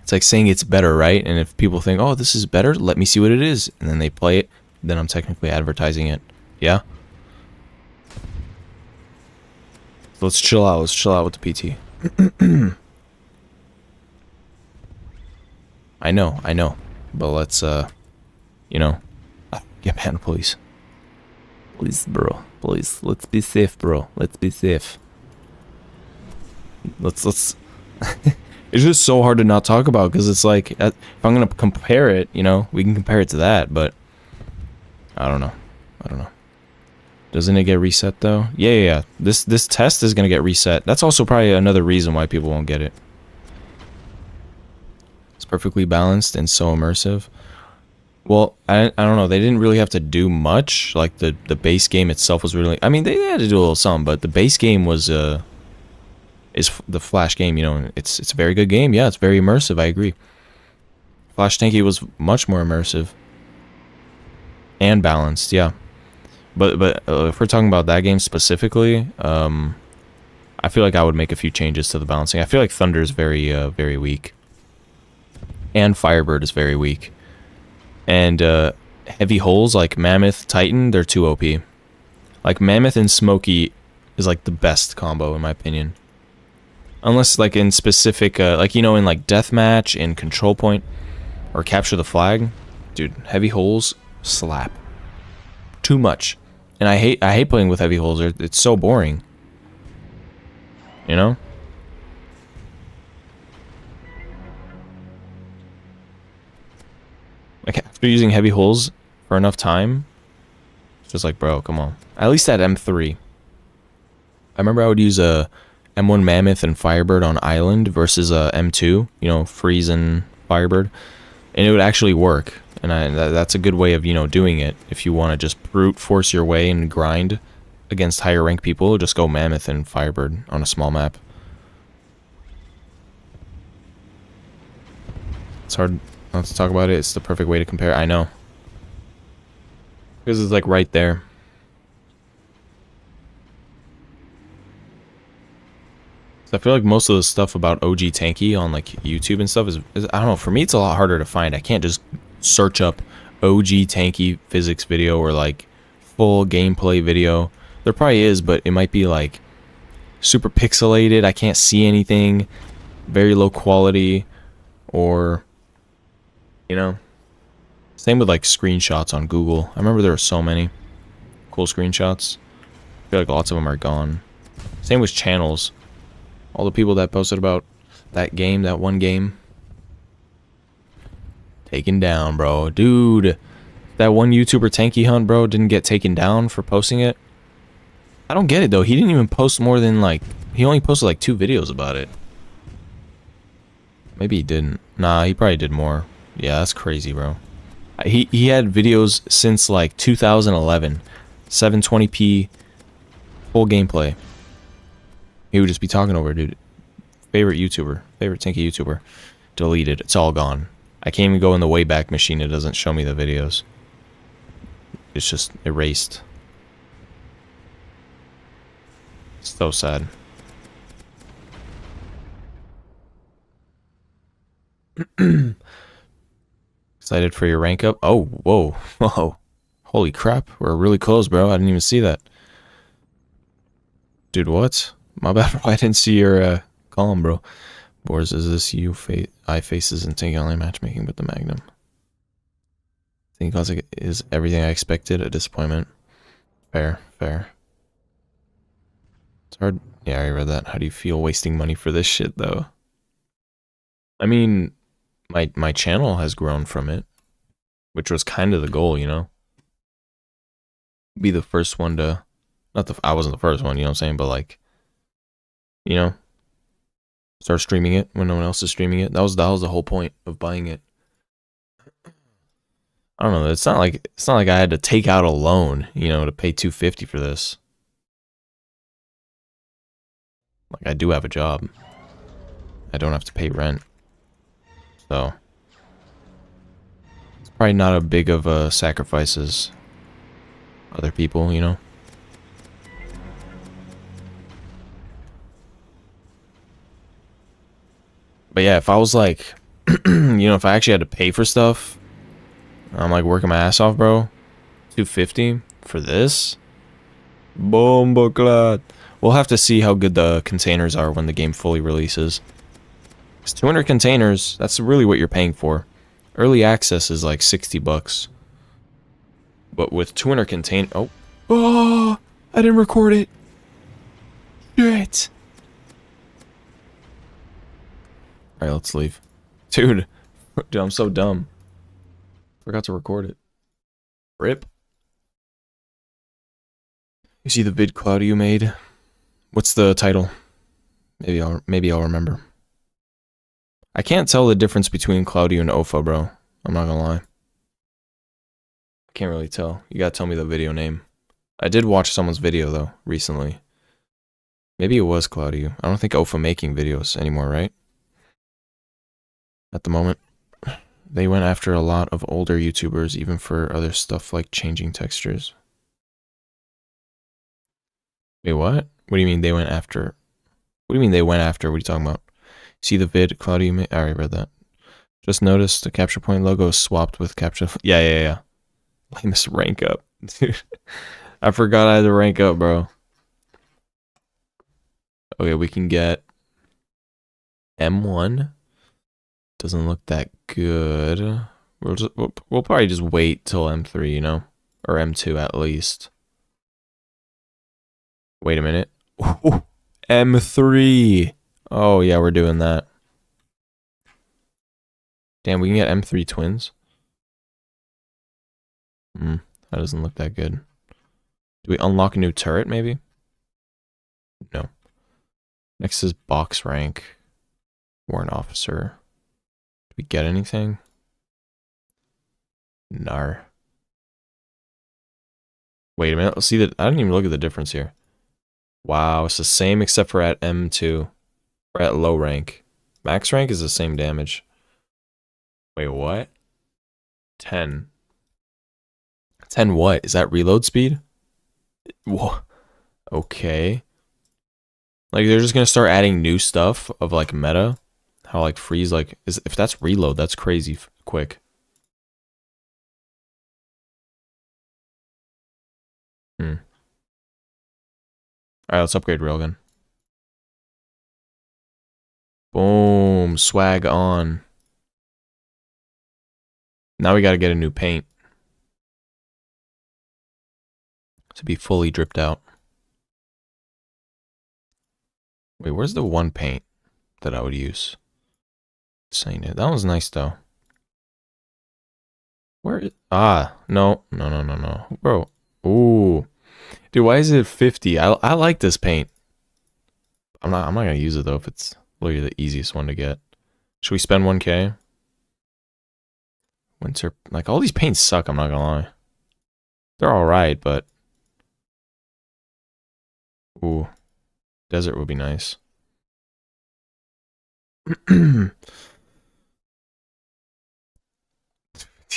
like saying it's better, right? And if people think, oh, this is better, let me see what it is, and then they play it, then I'm technically advertising it. Yeah? So let's chill out. Let's chill out with the PT. I know. But let's, you know, get banned, please. Please, bro. Please. Let's be safe, bro. Let's be safe. Let's It's just so hard to not talk about, because it's like, if I'm going to compare it, you know, we can compare it to that, but I don't know. Doesn't it get reset though? Yeah. This test is gonna get reset. That's also probably another reason why people won't get it. It's perfectly balanced and so immersive. Well, I don't know. They didn't really have to do much. Like the base game itself was really. I mean, they had to do a little something, but the base game was is the Flash game. You know, it's a very good game. Yeah, it's very immersive. I agree. Flash Tanki was much more immersive and balanced. Yeah. But if we're talking about that game specifically, I feel like I would make a few changes to the balancing. I feel like Thunder is very weak, and Firebird is very weak, and heavy holes like Mammoth, Titan, they're too OP. Like Mammoth and Smokey is like the best combo in my opinion, unless like in specific, like you know in like Deathmatch and Control Point or Capture the Flag, dude, heavy holes slap too much. And I hate playing with heavy holes. It's so boring. You know? Like after using heavy holes for enough time, it's just like, bro, come on. At least at M3. I remember I would use a M1 Mammoth and Firebird on Island versus a M2, you know, Freeze and Firebird, and it would actually work. And that's a good way of, you know, doing it. If you want to just brute force your way and grind against higher rank people, just go Mammoth and Firebird on a small map. It's hard not to talk about it. It's the perfect way to compare. I know. Because it's like right there. So I feel like most of the stuff about OG Tanki on like YouTube and stuff is I don't know, for me it's a lot harder to find. I can't just search up OG Tanki physics video or like full gameplay video. There probably is, but it might be like super pixelated. I can't see anything, very low quality, or you know, same with like screenshots on Google. I remember there were so many cool screenshots. I feel like lots of them are gone. Same with channels. All the people that posted about that game, that one game, taken down, bro. Dude, that one YouTuber Tanki Hunt, bro, didn't get taken down for posting it. I don't get it, though. He didn't even post more than, like, he only posted, like, 2 videos about it. Maybe he didn't. Nah, he probably did more. Yeah, that's crazy, bro. He had videos since, like, 2011. 720p, full gameplay. He would just be talking over it, dude. Favorite Tanki YouTuber. Deleted. It's all gone. I can't even go in the Wayback Machine. It doesn't show me the videos. it's just erased. So sad. Excited for your rank up? Oh, whoa. Whoa. Holy crap. We're really close, bro. I didn't even see that. Dude, what? My bad, bro. I didn't see your column, bro. Boars, is this you? Eye faces and Tanki online matchmaking with the Magnum. Tanki Classic is everything I expected. A disappointment. Fair, fair. It's hard. Yeah, I read that. How do you feel wasting money for this shit, though? I mean, my channel has grown from it, which was kind of the goal, you know? Be the first one to, I wasn't the first one, you know what I'm saying? But like, you know, start streaming it when no one else is streaming it. That was the whole point of buying it. I don't know. It's not like I had to take out a loan, you know, to pay $250 for this. Like, I do have a job. I don't have to pay rent. So it's probably not a big of a sacrifice as other people, you know. But yeah, if I was like, you know, if I actually had to pay for stuff, I'm like working my ass off, bro. $250 for this? Bomboclat. We'll have to see how good the containers are when the game fully releases. It's 200 containers, that's really what you're paying for. Early access is like $60. But with 200 containers... Oh, I didn't record it. Shit. Alright, let's leave. Dude, I'm so dumb. Forgot to record it. Rip. You see the vid cloud you made? What's the title? Maybe I'll remember. I can't tell the difference between Claudio and Ofa, bro. I'm not gonna lie. I can't really tell. You gotta tell me the video name. I did watch someone's video, though, recently. Maybe it was Claudio. I don't think Ofa making videos anymore, right? At the moment. They went after a lot of older YouTubers, even for other stuff like changing textures. Wait, what? What do you mean they went after? What do you mean they went after? What are you talking about? See the vid, Claudio? I already read that. Just noticed the capture point logo is swapped with capture. Yeah. Lamest rank up. Dude, I forgot I had to rank up, bro. Okay, we can get M1. Doesn't look that good. We'll probably just wait till M3, you know? Or M2 at least. Wait a minute. Ooh, M3. Oh, yeah, we're doing that. Damn, we can get M3 twins. That doesn't look that good. Do we unlock a new turret, maybe? No. Next is box rank. Warrant officer. Do we get anything? Nar. Wait a minute. Let's see that. I didn't even look at the difference here. Wow, it's the same except for at M2. Or at low rank. Max rank is the same damage. Wait, what? 10. 10 what? Is that reload speed? Whoa. Okay. Like, they're just gonna start adding new stuff of, like, meta. How, like, freeze, like... if that's reload, that's crazy quick. Alright, let's upgrade railgun. Boom. Swag on. Now we gotta get a new paint. To be fully dripped out. Wait, where's the one paint that I would use? Saying it. That was nice though. Where? No. Bro. Ooh. Dude, why is it 50? I like this paint. I'm not gonna use it though if it's literally the easiest one to get. Should we spend 1K? Winter, like all these paints suck, I'm not gonna lie. They're alright, but ooh. Desert would be nice.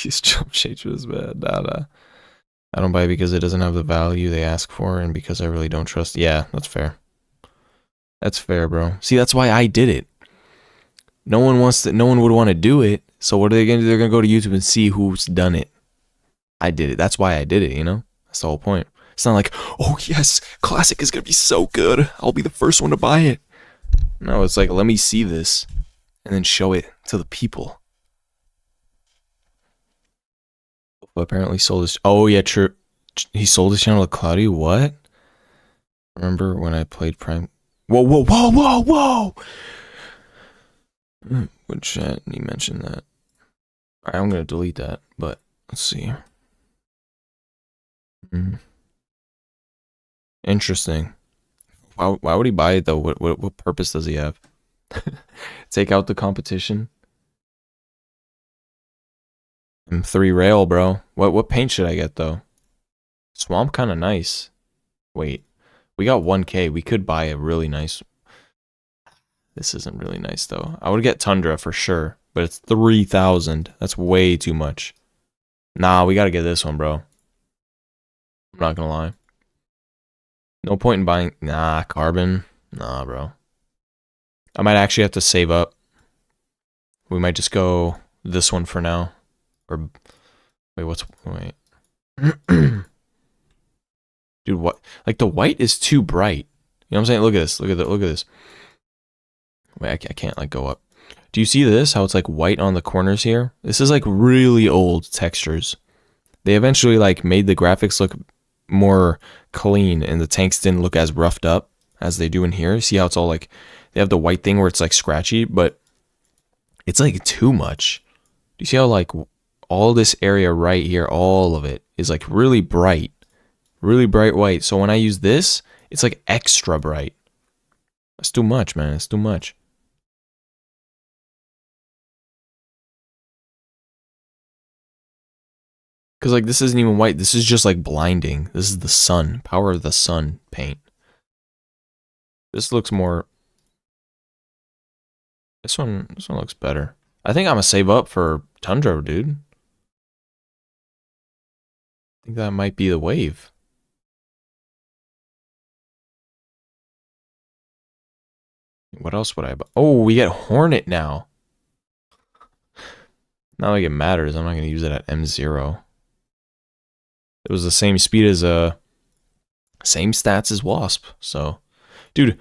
These jump shapes was bad. Nah. I don't buy it because it doesn't have the value they ask for, and because I really don't trust. Yeah, that's fair. That's fair, bro. See, that's why I did it. No one wants to. No one would want to do it. So what are they gonna do? They're gonna go to YouTube and see who's done it. I did it. That's why I did it. You know, that's the whole point. It's not like, oh yes, classic is gonna be so good. I'll be the first one to buy it. No, it's like, let me see this, and then show it to the people. Well, apparently sold his. Oh yeah, true. He sold his channel to Cloudy. What? Remember when I played Prime? Whoa, whoa, whoa, whoa, whoa! What chat? He mentioned that. Alright, I'm gonna delete that. But let's see. Interesting. Why would he buy it though? What purpose does he have? Take out the competition. M3 rail, bro. What paint should I get though? Swamp kind of nice. Wait, we got 1K. We could buy a really nice. This isn't really nice though. I would get Tundra for sure, but it's 3,000. That's way too much. Nah, we gotta get this one, bro. I'm not gonna lie. No point in buying. Nah, carbon. Nah, bro. I might actually have to save up. We might just go this one for now. Or wait, wait. Dude, what? Like the white is too bright. You know what I'm saying? Look at this. Look at this. Wait, I can't like go up. Do you see this? How it's like white on the corners here? This is like really old textures. They eventually like made the graphics look more clean and the tanks didn't look as roughed up as they do in here. See how it's all like, they have the white thing where it's like scratchy, but it's like too much. Do you see how like all this area right here, all of it is like really bright white. So when I use this, it's like extra bright. That's too much, man. It's too much. Because like this isn't even white. This is just like blinding. This is the sun. Power of the sun paint. This looks more. This one looks better. I think I'm gonna save up for Tundra, dude. I think that might be the wave. What else would I buy? Oh, we get Hornet now. Not like it matters. I'm not gonna use it at M0. It was the same speed as same stats as Wasp. So, dude,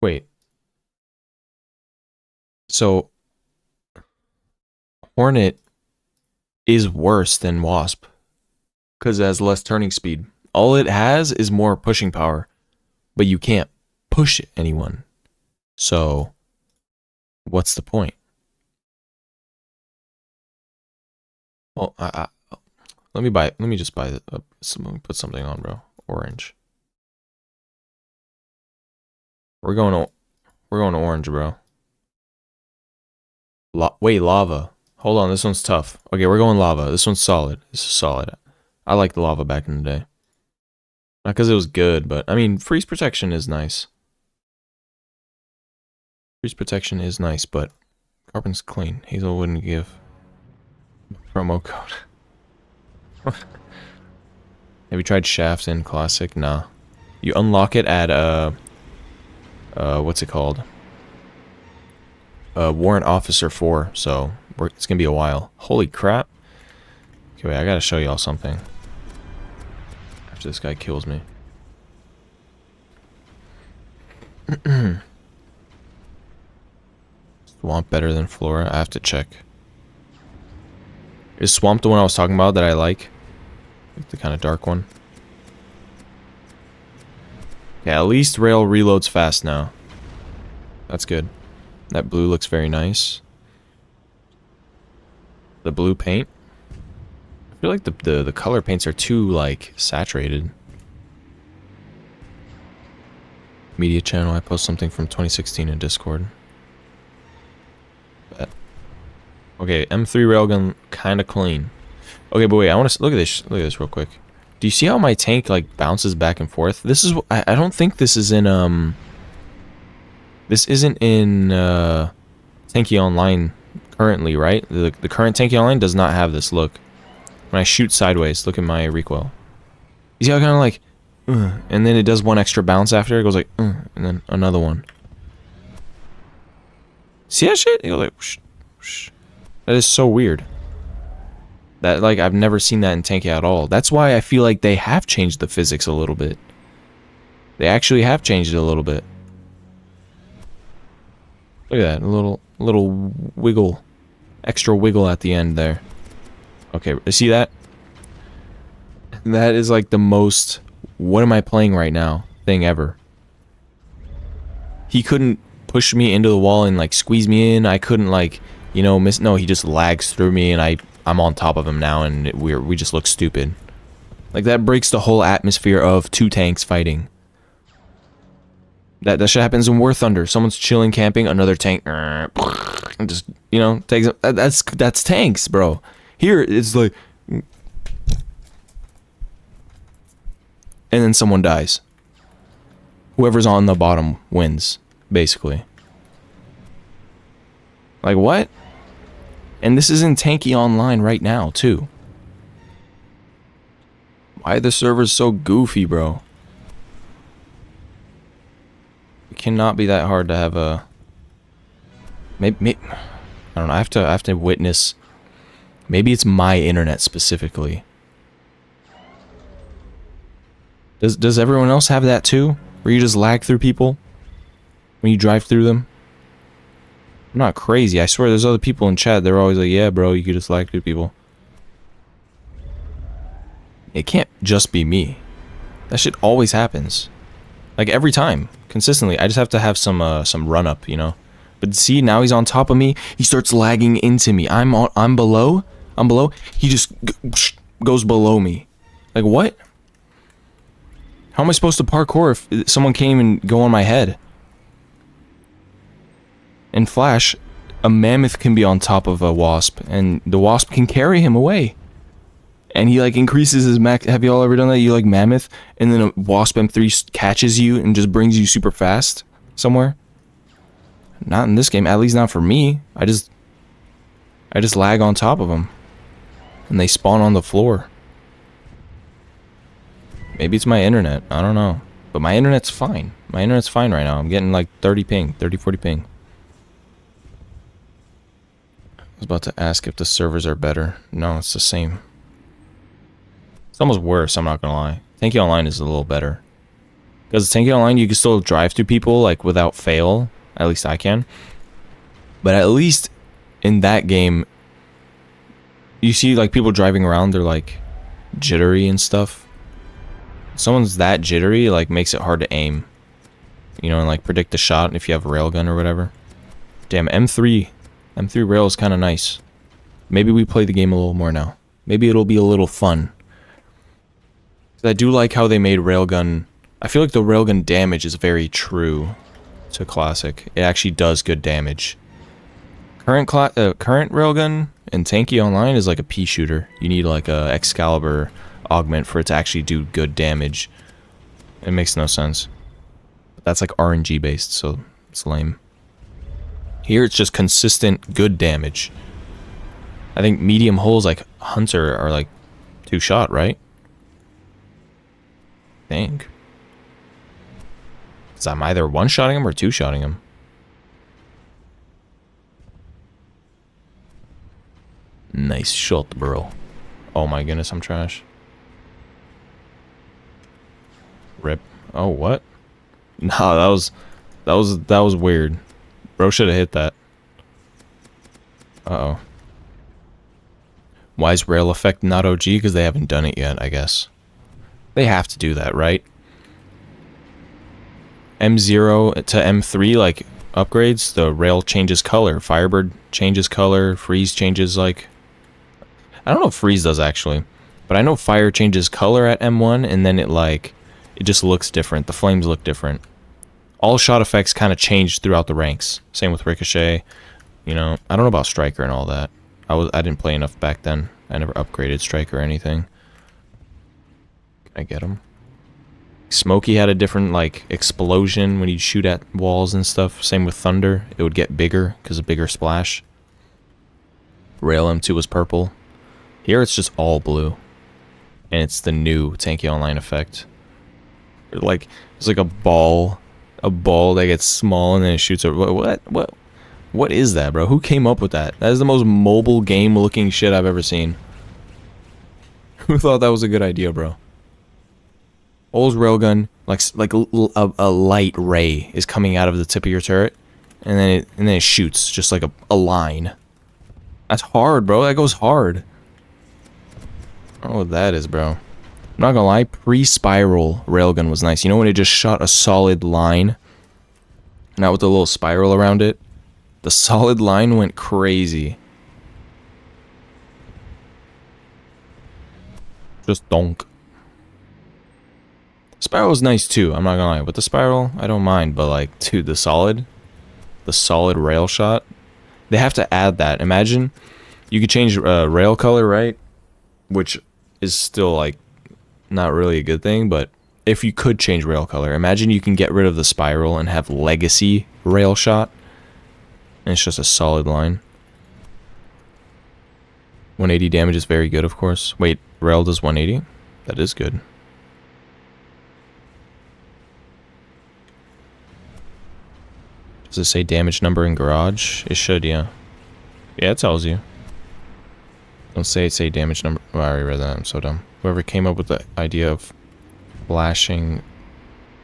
wait. So, Hornet is worse than Wasp because it has less turning speed. All it has is more pushing power, but you can't push anyone. So, what's the point? Well, let me just buy put something on, bro. Orange. We're going to orange, bro. Wait, lava. Hold on, this one's tough. Okay, we're going lava. This one's solid. This is solid. I liked the lava back in the day. Not because it was good, but I mean, freeze protection is nice. Freeze protection is nice, but carbon's clean. Hazel wouldn't give promo code. Have you tried Shaft in Classic? Nah. You unlock it at what's it called? Warrant Officer 4, so it's gonna be a while. Holy crap. Okay, wait, I gotta show y'all something. After this guy kills me. Swamp better than Flora? I have to check. Is Swamp the one I was talking about that I like? The kind of dark one. Yeah, at least Rail reloads fast now. That's good. That blue looks very nice. The blue paint. I feel like the color paints are too like saturated. Media channel. I post something from 2016 in Discord. Bet. Okay, M3 railgun kind of clean. Okay, but wait, I want to look at this. Look at this real quick. Do you see how my tank like bounces back and forth? This is I don't think this is in this isn't in Tanki Online currently, right? The current Tanki Online does not have this look. When I shoot sideways, look at my recoil. You see how kind of like, and then it does one extra bounce after. It goes like, and then another one. See that shit? It goes like, whoosh, whoosh. That is so weird. That, like, I've never seen that in Tanki at all. That's why I feel like they have changed the physics a little bit. They actually have changed it a little bit. Look at that, a little wiggle, extra wiggle at the end there. Okay, see that? That is like the most, what am I playing right now, thing ever. He couldn't push me into the wall and like squeeze me in. I couldn't like, you know, miss. No, he just lags through me and I'm on top of him now and we just look stupid. Like that breaks the whole atmosphere of two tanks fighting. That shit happens in War Thunder. Someone's chilling, camping, another tank, and just, you know, takes. That's tanks, bro. Here it's like, and then someone dies. Whoever's on the bottom wins, basically. Like what? And this is in Tanki Online right now too. Why are the servers so goofy, bro? It cannot be that hard to have a. Maybe I don't know. I have to witness. Maybe it's my internet specifically. Does everyone else have that too? Where you just lag through people when you drive through them? I'm not crazy. I swear there's other people in chat. They're always like, yeah, bro, you could just lag through people. It can't just be me. That shit always happens. Like every time. Consistently. I just have to have some run up, you know? But see, now he's on top of me. He starts lagging into me. I'm below. I'm below. He just goes below me. Like what? How am I supposed to parkour if someone came and go on my head? In Flash, a mammoth can be on top of a wasp, and the wasp can carry him away. And he like increases his max. Have y'all ever done that? You like mammoth, and then a wasp M3 catches you and just brings you super fast somewhere? Not in this game, at least not for me. I just lag on top of them, and they spawn on the floor. Maybe it's my internet. I don't know, but my internet's fine. My internet's fine right now. I'm getting like 30 ping, 30-40 ping. I was about to ask if the servers are better. No, it's the same. It's almost worse, I'm not gonna lie. Tanki Online is a little better. Because Tanki Online, you can still drive through people, like, without fail. At least I can. But at least in that game, you see, like, people driving around, they're, like, jittery and stuff. Someone's that jittery, like, makes it hard to aim. You know, and, like, predict the shot if you have a railgun or whatever. Damn, M3 rail is kind of nice. Maybe we play the game a little more now. Maybe it'll be a little fun. I do like how they made railgun. I feel like the railgun damage is very true to classic. It actually does good damage. Current railgun in Tanki Online is like a pea shooter. You need like a Excalibur augment for it to actually do good damage. It makes no sense. But that's like RNG based, so it's lame. Here it's just consistent good damage. I think medium holes like Hunter are like 2-shot, right? I think. Because I'm either 1-shotting him or 2-shotting him. Nice shot, bro. Oh my goodness, I'm trash. Rip. Oh, what? Nah, that was weird. Bro should have hit that. Uh-oh. Why is rail effect not OG? Because they haven't done it yet, I guess. They have to do that, right? M0 to M3, like, upgrades, the rail changes color. Firebird changes color. Freeze changes, like... I don't know if Freeze does, actually. But I know Fire changes color at M1, and then it, like... It just looks different. The flames look different. All shot effects kind of change throughout the ranks. Same with Ricochet. You know, I don't know about Striker and all that. I didn't play enough back then. I never upgraded Striker or anything. I get him. Smokey had a different, like, explosion when you'd shoot at walls and stuff. Same with Thunder. It would get bigger because of bigger splash. Rail M2 was purple. Here it's just all blue. And it's the new Tanki Online effect. Like, it's like a ball that gets small and then it shoots over. What is that, bro? Who came up with that? That is the most mobile game looking shit I've ever seen. Who thought that was a good idea, bro? Old's railgun, like a light ray is coming out of the tip of your turret, and then it shoots just like a line. That's hard, bro. That goes hard. I don't know what that is, bro. I'm not gonna lie, pre-spiral railgun was nice. You know when it just shot a solid line? Not with a little spiral around it? The solid line went crazy. Just donk. Spiral was nice too, I'm not gonna lie. With the spiral, I don't mind, but like, dude, the solid rail shot, they have to add that. Imagine, you could change rail color, right? Which is still like, not really a good thing, but if you could change rail color, imagine you can get rid of the spiral and have legacy rail shot, and it's just a solid line. 180 damage is very good, of course. Wait, rail does 180? That is good. Does it say damage number in garage? It should, yeah. Yeah, it tells you. Don't say damage number. Oh, I already read that. I'm so dumb. Whoever came up with the idea of flashing,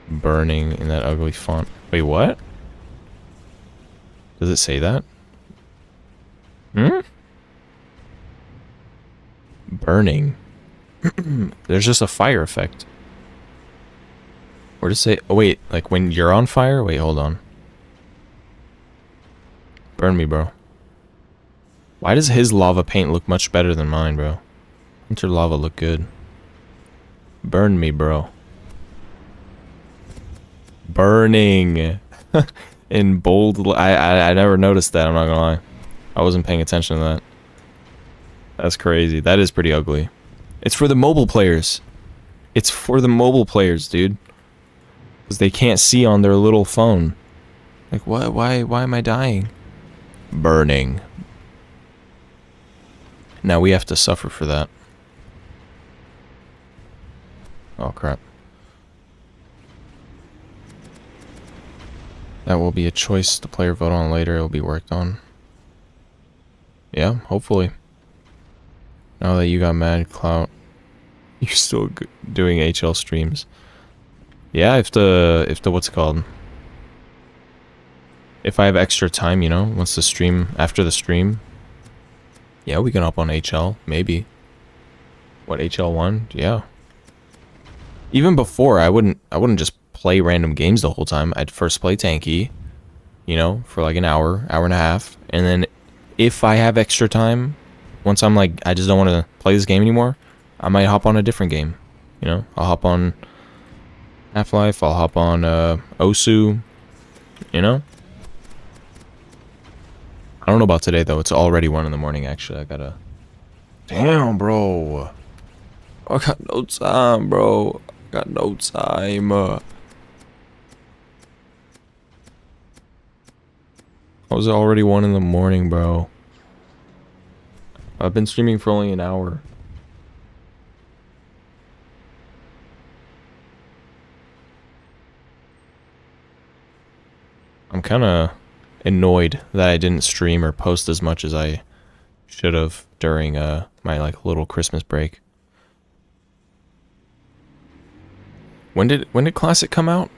burning in that ugly font. Wait, what? Does it say that? Hmm? Burning. There's just a fire effect. Where does it say? Oh, wait. Like when you're on fire? Wait, hold on. Burn me, bro. Why does his lava paint look much better than mine, bro? Winter lava look good. Burn me, bro. Burning. In bold. I never noticed that, I'm not gonna lie. I wasn't paying attention to that. That's crazy. That is pretty ugly. It's for the mobile players. It's for the mobile players, dude. Because they can't see on their little phone. Like, what? Why am I dying? Burning. Now we have to suffer for that. Oh, crap. That will be a choice the player vote on later. It will be worked on. Yeah, hopefully. Now that you got mad clout, you're still doing HL streams. Yeah, if the what's it called? If I have extra time, you know, once the stream, after the stream. Yeah, we can hop on HL, maybe. What, HL1? Yeah. Even before, I wouldn't just play random games the whole time. I'd first play Tanki, you know, for like an hour and a half. And then if I have extra time, once I'm like, I just don't want to play this game anymore, I might hop on a different game. You know, I'll hop on Half-Life, I'll hop on Osu, you know? I don't know about today, though. It's already 1 in the morning, actually. I gotta... Damn, bro. I got no time, bro. I got no time. How is it already 1 in the morning, bro? I've been streaming for only an hour. I'm kind of annoyed that I didn't stream or post as much as I should have during my like little Christmas break. When did Classic come out?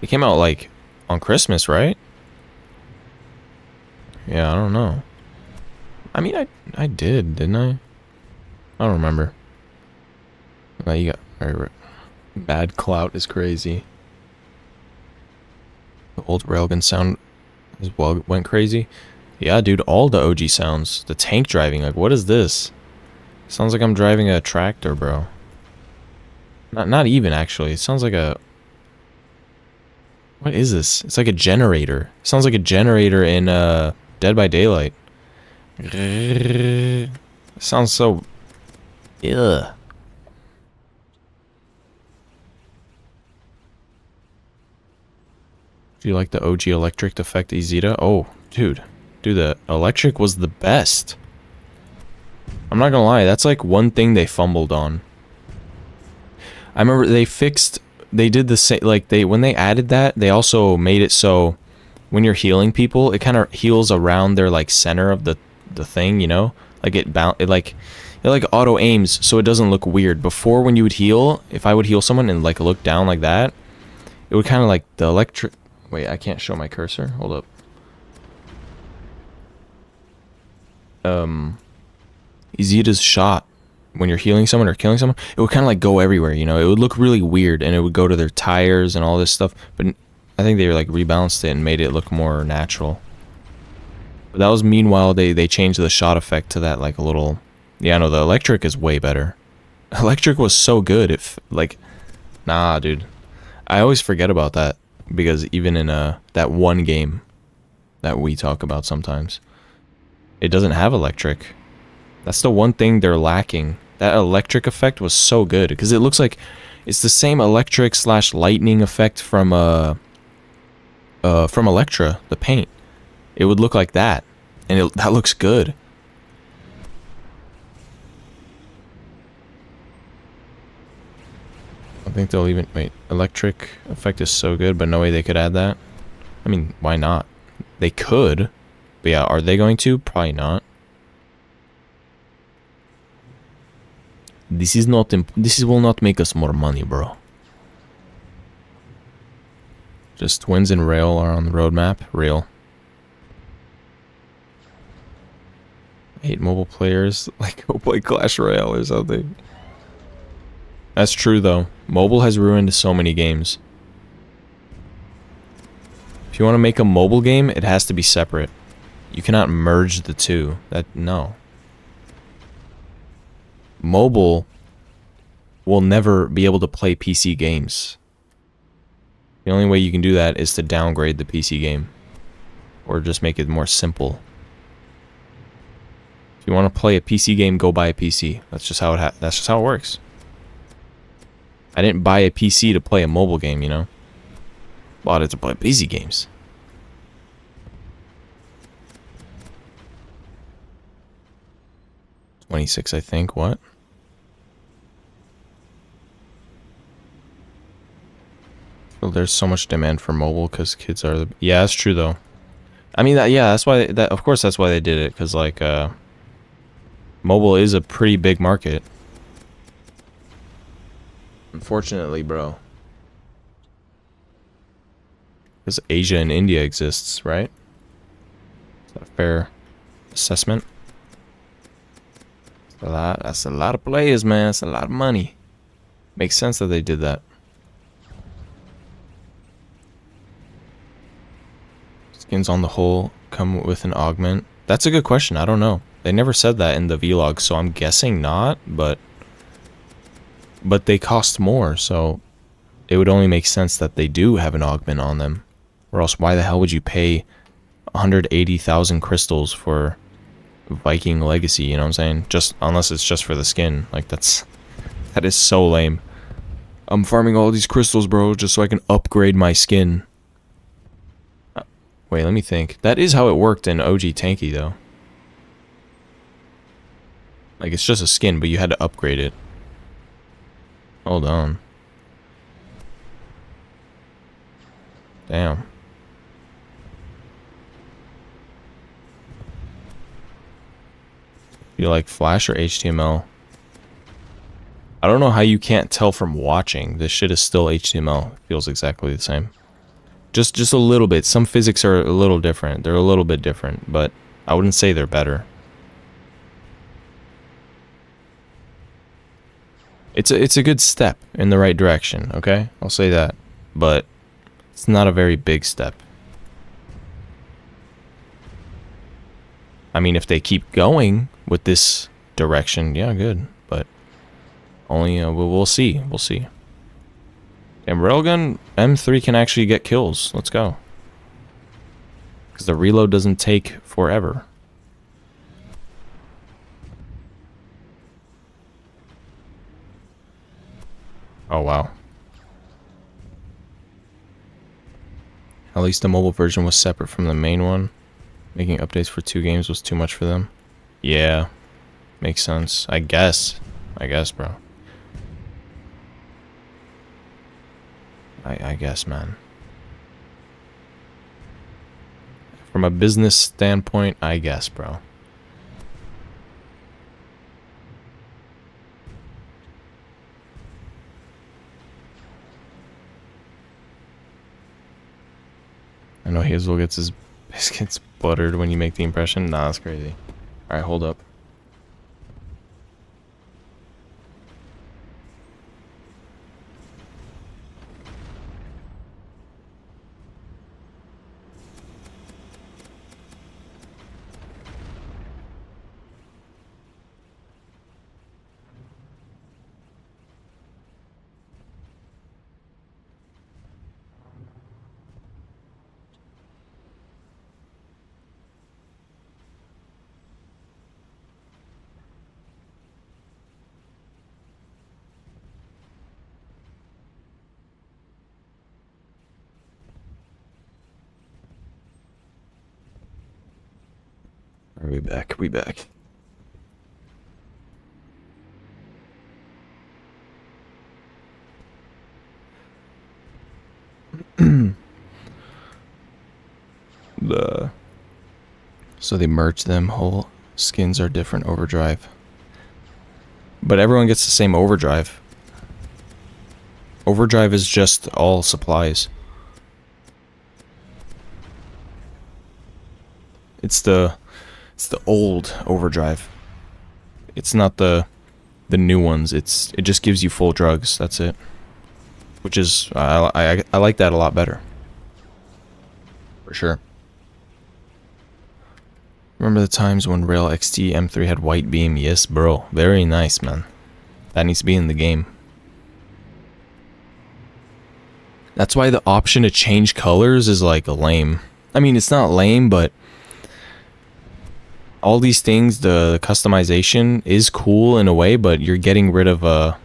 It came out like on Christmas, right? Yeah, I don't know. I mean, I did, didn't I? I don't remember. You got bad clout is crazy. The old railgun sound as well went crazy. Yeah, dude, all the OG sounds. The tank driving, like, what is this? Sounds like I'm driving a tractor, bro. Not even, actually. It sounds like a... What is this? It's like a generator. It sounds like a generator in Dead by Daylight. It sounds so... Ugh. Do you like the OG electric effect Izita? Oh, dude. Dude, the electric was the best. I'm not gonna lie, that's like one thing they fumbled on. I remember they did the same, like when they added that, they also made it so when you're healing people, it kind of heals around their like center of the thing, you know? Like it like auto aims so it doesn't look weird. Before when you would heal, if I would heal someone and like look down like that, it would kind of like the electric. Wait, I can't show my cursor. Hold up. Izita's shot when you're healing someone or killing someone, it would kind of like go everywhere, you know? It would look really weird and it would go to their tires and all this stuff, but I think they like rebalanced it and made it look more natural. But that was meanwhile they changed the shot effect to that like a little. Yeah, no, the electric is way better. Electric was so good. If like, nah, dude, I always forget about that because even in that one game that we talk about sometimes, it doesn't have electric. That's the one thing they're lacking. That electric effect was so good because it looks like it's the same electric / lightning effect from Electra, the paint. It would look like that, and that looks good. I think they'll even wait. Electric effect is so good, but no way they could add that. I mean, why not? They could, but yeah, are they going to? Probably not. This will not make us more money, bro. Just Winds and Rail are on the roadmap. Rail. 8 mobile players, like go play Clash Royale or something. That's true though. Mobile has ruined so many games. If you want to make a mobile game, it has to be separate. You cannot merge the two. No. Mobile will never be able to play PC games. The only way you can do that is to downgrade the PC game. Or just make it more simple. If you want to play a PC game, go buy a PC. That's just how it works. I didn't buy a PC to play a mobile game, you know? Bought it to play PC games. $26, I think. What? Well, there's so much demand for mobile because kids are the... Yeah, that's true though. I mean, yeah, that's why... Of course, that's why they did it, because like, mobile is a pretty big market. Unfortunately, bro. Because Asia and India exists, right? Is that a fair assessment? That's a lot of players, man. That's a lot of money. Makes sense that they did that. Skins on the whole come with an augment. That's a good question. I don't know. They never said that in the vlog, so I'm guessing not, but they cost more, so it would only make sense that they do have an augment on them. Or else why the hell would you pay 180,000 crystals for Viking Legacy, you know what I'm saying? Just unless it's just for the skin. Like that is so lame. I'm farming all these crystals, bro, just so I can upgrade my skin. Wait, let me think. That is how it worked in OG Tanki though. Like it's just a skin, but you had to upgrade it. Hold on. Damn. You like Flash or HTML? I don't know how you can't tell from watching. This shit is still HTML. It feels exactly the same. Just a little bit. Some physics are a little different. They're a little bit different, but I wouldn't say they're better. It's a good step in the right direction, okay? I'll say that. But it's not a very big step. I mean, if they keep going with this direction, yeah, good. But only we'll see. We'll see. And Railgun M3 can actually get kills. Let's go. Because the reload doesn't take forever. Oh, wow. At least the mobile version was separate from the main one. Making updates for 2 games was too much for them. Yeah. Makes sense. I guess, bro. I guess, man. From a business standpoint, I guess, bro. I know Hazel gets his biscuits buttered when you make the impression. Nah, that's crazy. Alright, hold up. We back. We back. So they merge them. Whole skins are different overdrive. But everyone gets the same overdrive. Overdrive is just all supplies. It's the old overdrive. It's not the new ones. It just gives you full drugs. That's it. Which is I like that a lot better. For sure. Remember the times when Rail XT M3 had white beam? Yes, bro. Very nice, man. That needs to be in the game. That's why the option to change colors is like lame. I mean, it's not lame, but all these things, the customization is cool in a way, but you're getting rid of the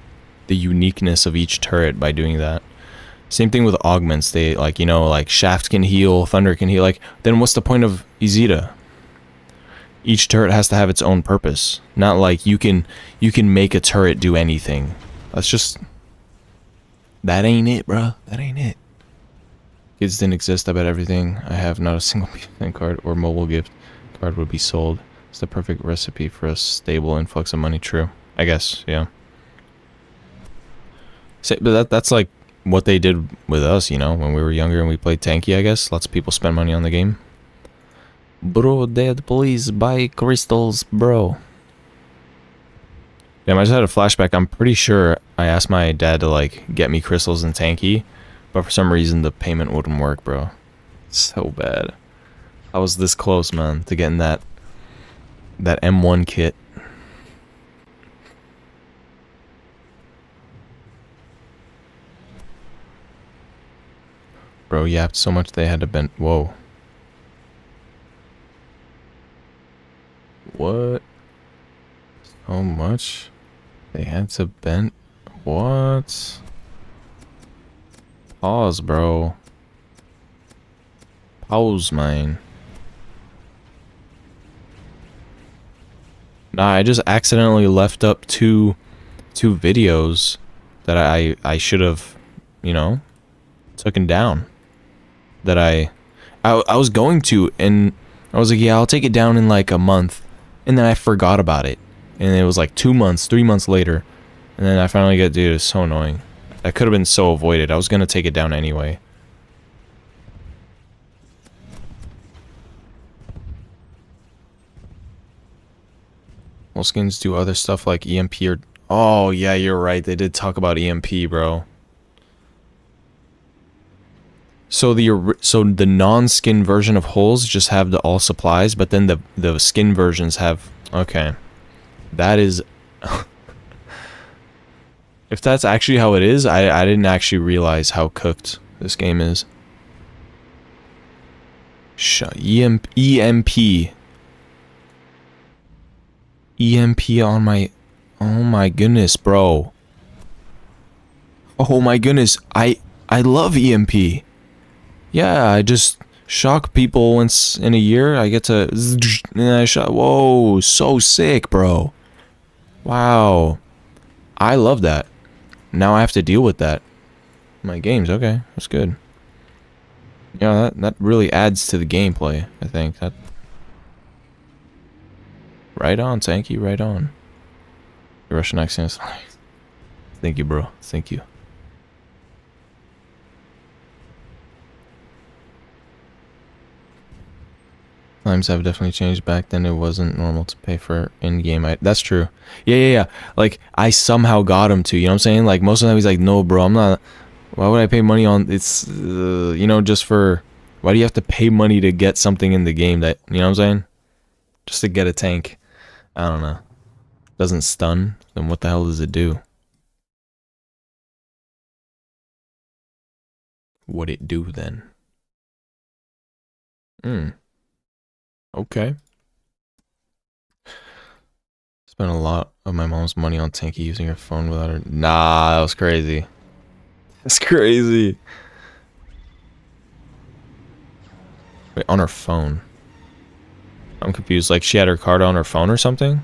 uniqueness of each turret by doing that. Same thing with augments. They like, you know, like Shaft can heal, Thunder can heal. Like, then what's the point of Izita? Each turret has to have its own purpose. Not like you can make a turret do anything. That's just... That ain't it, bro. That ain't it. Kids didn't exist. I bet everything I have, not a single payment card or mobile gift card would be sold. It's the perfect recipe for a stable influx of money. True. I guess, yeah. But that's like what they did with us, you know, when we were younger and we played Tanki, I guess. Lots of people spend money on the game. Bro, Dad, please buy crystals, bro. Damn, I just had a flashback. I'm pretty sure I asked my dad to, like, get me crystals in Tanki, but for some reason the payment wouldn't work, bro. So bad. I was this close, man, to getting that M1 kit. Bro yapped so much they had to bend. Whoa. What? So much? They had to bend? What? Pause, bro. Pause, man. Nah, I just accidentally left up two videos that I should have, you know, taken down. That I was going to, and I was like, yeah, I'll take it down in like a month. And then I forgot about it. And it was like 2 months, 3 months later. And then I finally get, dude, it's so annoying. That could have been so avoided. I was going to take it down anyway. Well, skins do other stuff like EMP or... Oh, yeah, you're right. They did talk about EMP, bro. So the non-skin version of holes just have the all supplies, but then the skin versions have... Okay. That is... If that's actually how it is, I didn't actually realize how cooked this game is. EMP. EMP on my... Oh my goodness, bro. Oh my goodness. I love EMP. Yeah, I just shock people once in a year. I get to... And I shot... Whoa, so sick, bro. Wow. I love that. Now I have to deal with that. My games, okay. That's good. Yeah, that really adds to the gameplay, I think. That. Right on, Tanki, right on. The Russian accent is Thank you, bro. Thank you. Times have definitely changed. Back then it wasn't normal to pay for in-game. That's true. Yeah. Like, I somehow got him to, you know what I'm saying? Like, most of the time he's like, no, bro, I'm not. Why would I pay money on, it's, you know, just for, why do you have to pay money to get something in the game that, you know what I'm saying? Just to get a tank. I don't know. Doesn't stun, then what the hell does it do? What it do then? Okay. Spent a lot of my mom's money on Tanki using her phone without her. Nah, that was crazy. That's crazy. Wait, on her phone? I'm confused. Like, she had her card on her phone or something?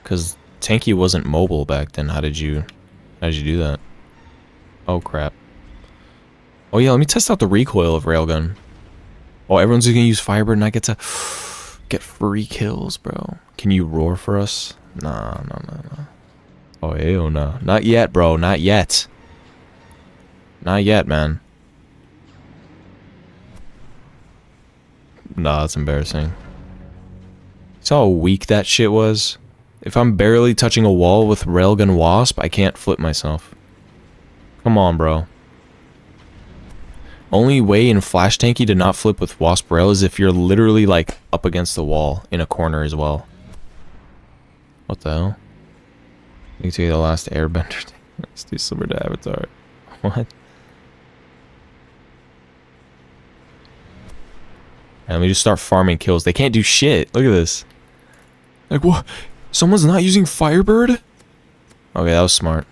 Because Tanki wasn't mobile back then. How did you do that? Oh, crap. Oh, yeah, let me test out the recoil of Railgun. Oh, everyone's gonna use Firebird and I get to get free kills, bro. Can you roar for us? Nah. Oh, hell no. Not yet, bro. Not yet. Not yet, man. Nah, that's embarrassing. See how weak that shit was? If I'm barely touching a wall with Railgun Wasp, I can't flip myself. Come on, bro. Only way in Flash Tanky to not flip with Wasp Rail is if you're literally, like, up against the wall in a corner as well. What the hell? You can the last airbender. Let's do Slimmer to Avatar. What? And let me just start farming kills. They can't do shit. Look at this. Like, what? Someone's not using Firebird? Okay, that was smart.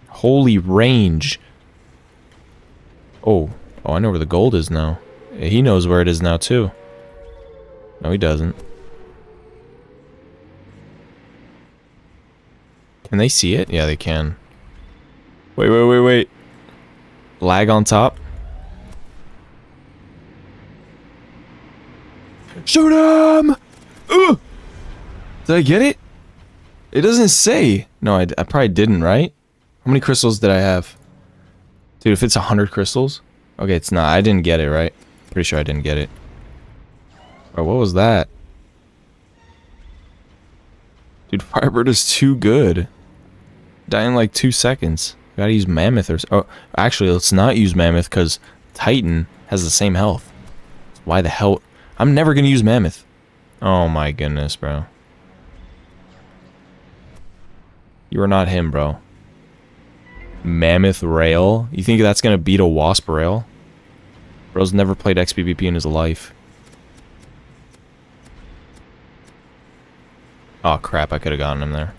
Holy range. Oh, I know where the gold is now. He knows where it is now, too. No, he doesn't. Can they see it? Yeah, they can. Wait. Lag on top. Shoot him! Ugh! Did I get it? It doesn't say. No, I probably didn't, right? How many crystals did I have? Dude, if it's 100 crystals? Okay, it's not. I didn't get it, right? Pretty sure I didn't get it. Oh, what was that? Dude, Firebird is too good. Die in like 2 seconds. Gotta use Mammoth or... Oh, actually, let's not use Mammoth because Titan has the same health. Why the hell... I'm never gonna use Mammoth. Oh my goodness, bro. You are not him, bro. Mammoth Rail? You think that's gonna beat a Wasp Rail? Bro's never played XPVP in his life. Oh crap, I could have gotten him there.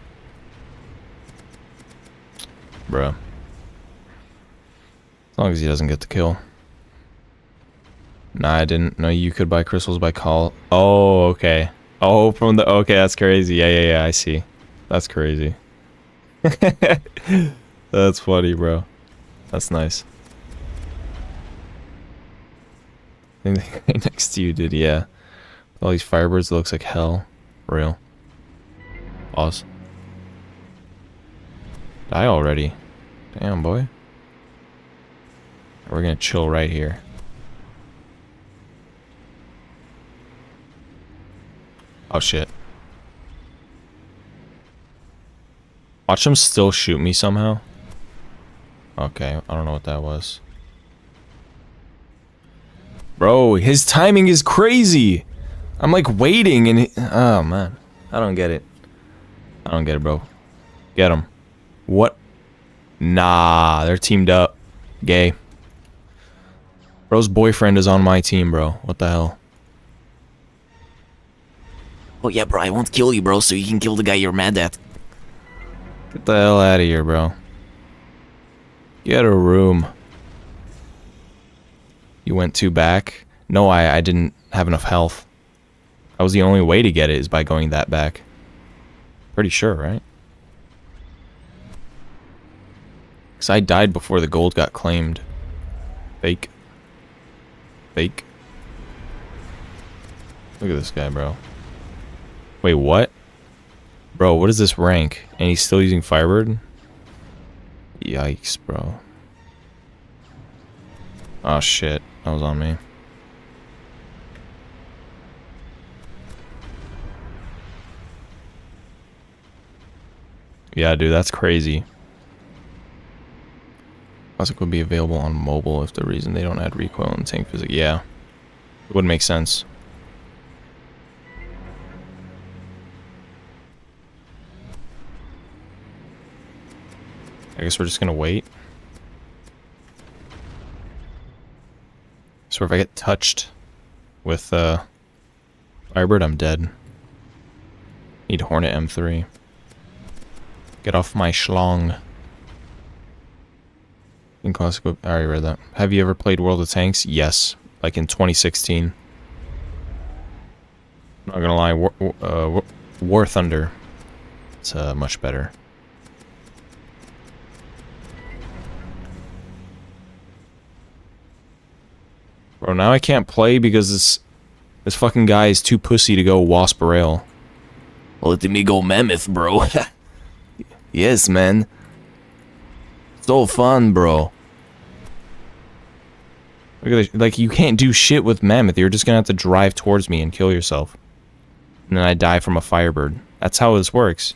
Bro. As long as he doesn't get the kill. Nah, I didn't know you could buy crystals by call. Oh, okay. Oh, from the... Okay, that's crazy. Yeah, I see. That's crazy. That's funny, bro. That's nice. I think the guy next to you did, yeah. All these Firebirds, it looks like hell. For real. Pause. Die already. Damn, boy. We're gonna chill right here. Oh, shit. Watch him still shoot me somehow. Okay, I don't know what that was. Bro, his timing is crazy! I'm like waiting and oh man. I don't get it. I don't get it, bro. Get him. What? Nah, they're teamed up. Gay. Bro's boyfriend is on my team, bro. What the hell? Oh yeah, bro, I won't kill you, bro, so you can kill the guy you're mad at. Get the hell out of here, bro. Get a room. You went 2 back? No, I didn't have enough health. That was the only way to get it, is by going that back. Pretty sure, right? Because I died before the gold got claimed. Fake. Fake. Look at this guy, bro. Wait, what? Bro, what is this rank? And he's still using Firebird? Yikes, bro. Oh shit, that was on me. Yeah, dude, that's crazy. Classic would be available on mobile if the reason they don't add recoil and tank physics. Yeah, it would make sense. I guess we're just gonna wait. So if I get touched with Firebird, I'm dead. Need Hornet M3. Get off my schlong. In classic, I already read that. Have you ever played World of Tanks? Yes, like in 2016. Not gonna lie, War Thunder. It's much better. Bro, now I can't play because this fucking guy is too pussy to go Wasp Rail. Let me go Mammoth, bro. Yes, man. So fun, bro. Look at this. Like, you can't do shit with Mammoth. You're just gonna have to drive towards me and kill yourself. And then I die from a Firebird. That's how this works.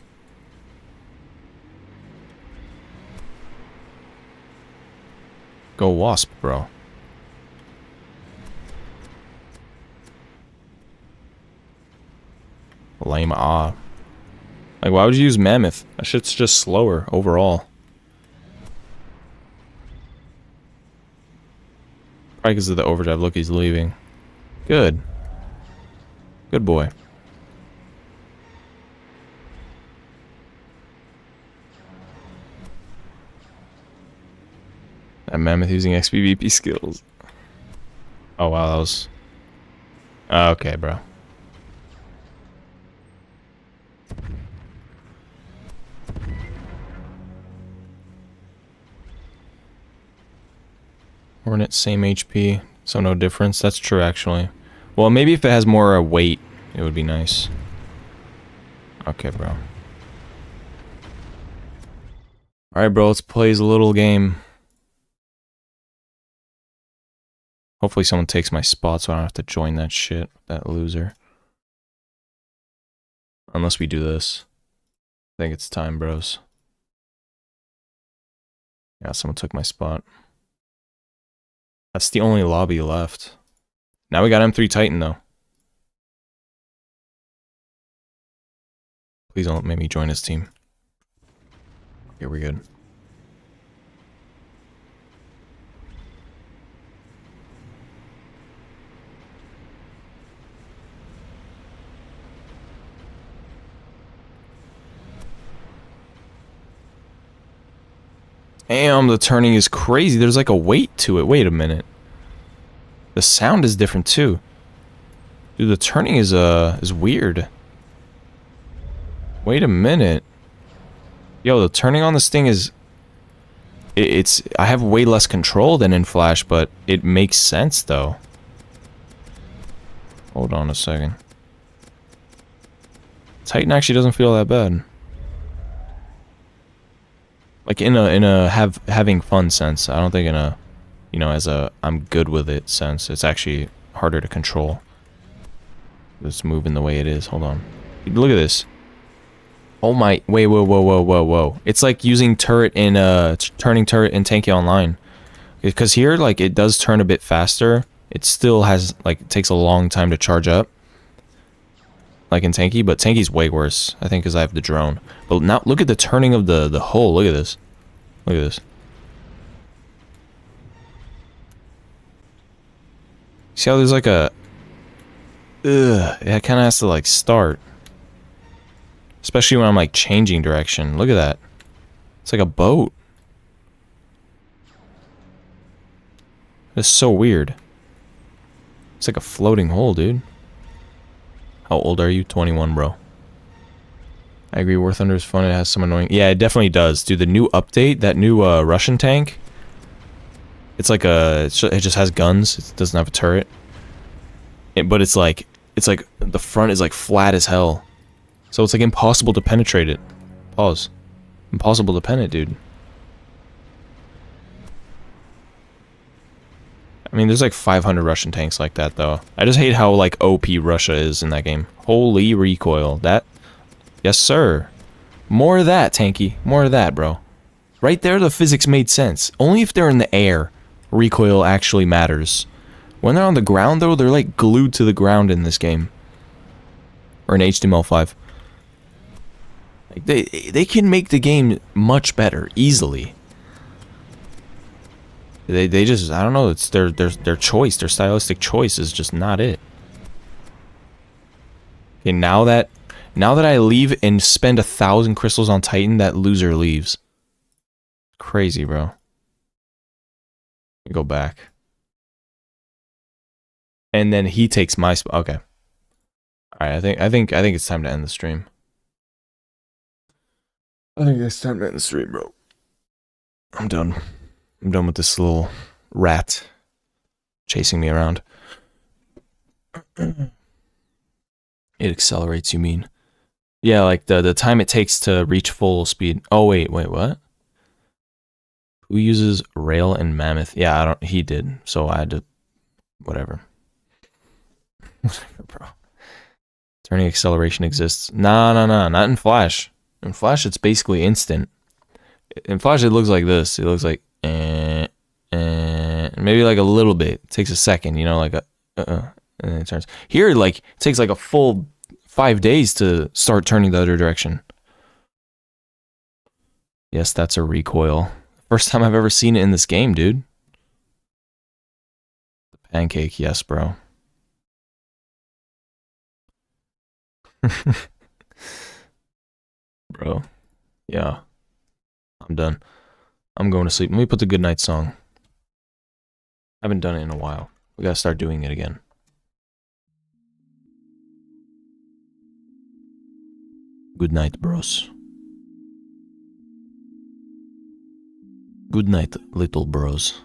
Go Wasp, bro. Lame ah. Like, why would you use Mammoth? That shit's just slower overall. Probably because of the overdrive. Look, he's leaving. Good. Good boy. That Mammoth using XPVP skills. Oh wow, that was... okay, bro. Hornet, same HP, so no difference. That's true, actually. Well, maybe if it has more weight, it would be nice. Okay, bro. Alright, bro, let's play a little game. Hopefully someone takes my spot so I don't have to join that shit, that loser. Unless we do this. I think it's time, bros. Yeah, someone took my spot. That's the only lobby left. Now we got M3 Titan, though. Please don't make me join his team. Okay, we're good. Damn, the turning is crazy. There's like a weight to it. Wait a minute. The sound is different too. Dude, the turning is weird. Wait a minute. Yo, the turning on this thing is... It's... I have way less control than in Flash, but it makes sense though. Hold on a second. Titan actually doesn't feel that bad. Like in a having fun sense. I don't think in a, you know, as a I'm good with it sense. It's actually harder to control. It's moving the way it is. Hold on. Look at this. Oh my, wait, whoa. It's like using turret in turning turret in Tanki Online. Because here, like, it does turn a bit faster. It still has, like, it takes a long time to charge up. Like in Tanki, but Tanki's way worse, I think, because I have the drone. But now, look at the turning of the hull. Look at this. Look at this. See how there's like a... Ugh, it kind of has to, like, start. Especially when I'm, like, changing direction. Look at that. It's like a boat. It's so weird. It's like a floating hole, dude. How old are you? 21, bro. I agree, War Thunder is fun. It has some annoying... Yeah, it definitely does. Dude, the new update, that new Russian tank, it's like a... It just has guns. It doesn't have a turret. But it's like... The front is like flat as hell. So it's like impossible to penetrate it. Pause. Impossible to pen it, dude. I mean, there's like 500 Russian tanks like that, though. I just hate how, like, OP Russia is in that game. Holy recoil. That... Yes, sir. More of that, Tanky. More of that, bro. Right there, the physics made sense. Only if they're in the air, recoil actually matters. When they're on the ground, though, they're, like, glued to the ground in this game. Or in HTML5. Like, they can make the game much better, easily. They just, I don't know, it's their choice, their stylistic choice is just not it. Okay, now that I leave and spend 1,000 crystals on Titan, that loser leaves. Crazy, bro. Go back. And then he takes my spot. Okay. Alright, I think it's time to end the stream. I think it's time to end the stream, bro. I'm done. I'm done with this little rat chasing me around. It accelerates, you mean? Yeah, like the time it takes to reach full speed. Oh, wait, what? Who uses Rail and Mammoth? Yeah, he did, so I had to... Whatever. Whatever, bro. Turning acceleration exists. Nah, not in Flash. In Flash, it's basically instant. In Flash, it looks like this. It looks like... maybe like a little bit. It takes a second, you know, like and then it turns. Here, like, it takes like a full 5 days to start turning the other direction. Yes, that's a recoil. First time I've ever seen it in this game, dude. The pancake, yes, bro. Bro, yeah. I'm done. I'm going to sleep. Let me put the good night song. I haven't done it in a while. We gotta start doing it again. Good night, bros. Good night, little bros.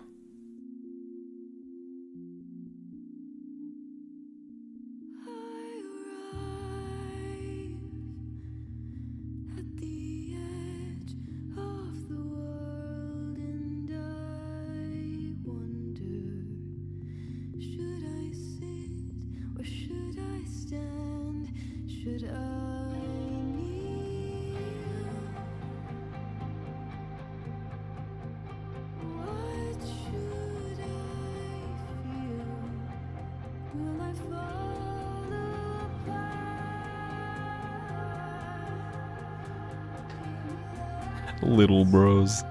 Little bros.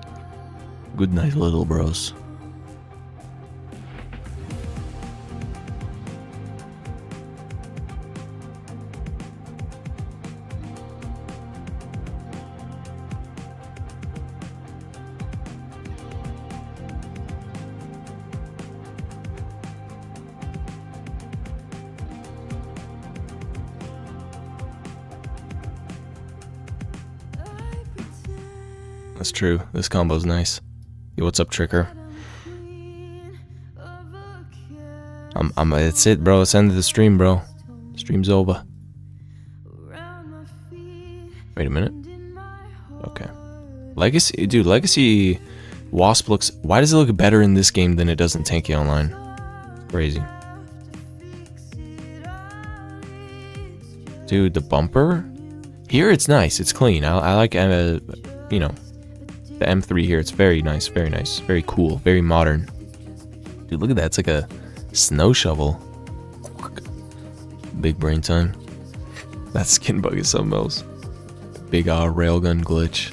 Good night, little bros. That's true. This combo's nice. Yo, what's up, Tricker? It's it, bro. It's end of the stream, bro. Stream's over. Wait a minute. Okay. Legacy, dude, Legacy Wasp looks... Why does it look better in this game than it does in Tanki Online? Crazy. Dude, the bumper? Here it's nice. It's clean. I like, you know... The M3 here, it's very nice, very cool, very modern. Dude, look at that, it's like a snow shovel. Big brain time. That skin bug is something else. Big railgun glitch.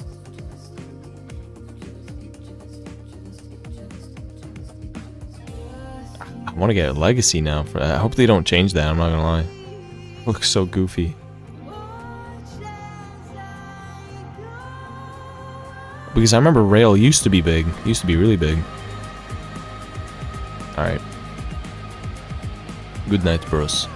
I want to get a Legacy now. I hope they don't change that, I'm not gonna lie. It looks so goofy. Because I remember Rail used to be big. Used to be really big. Alright. Good night, bros.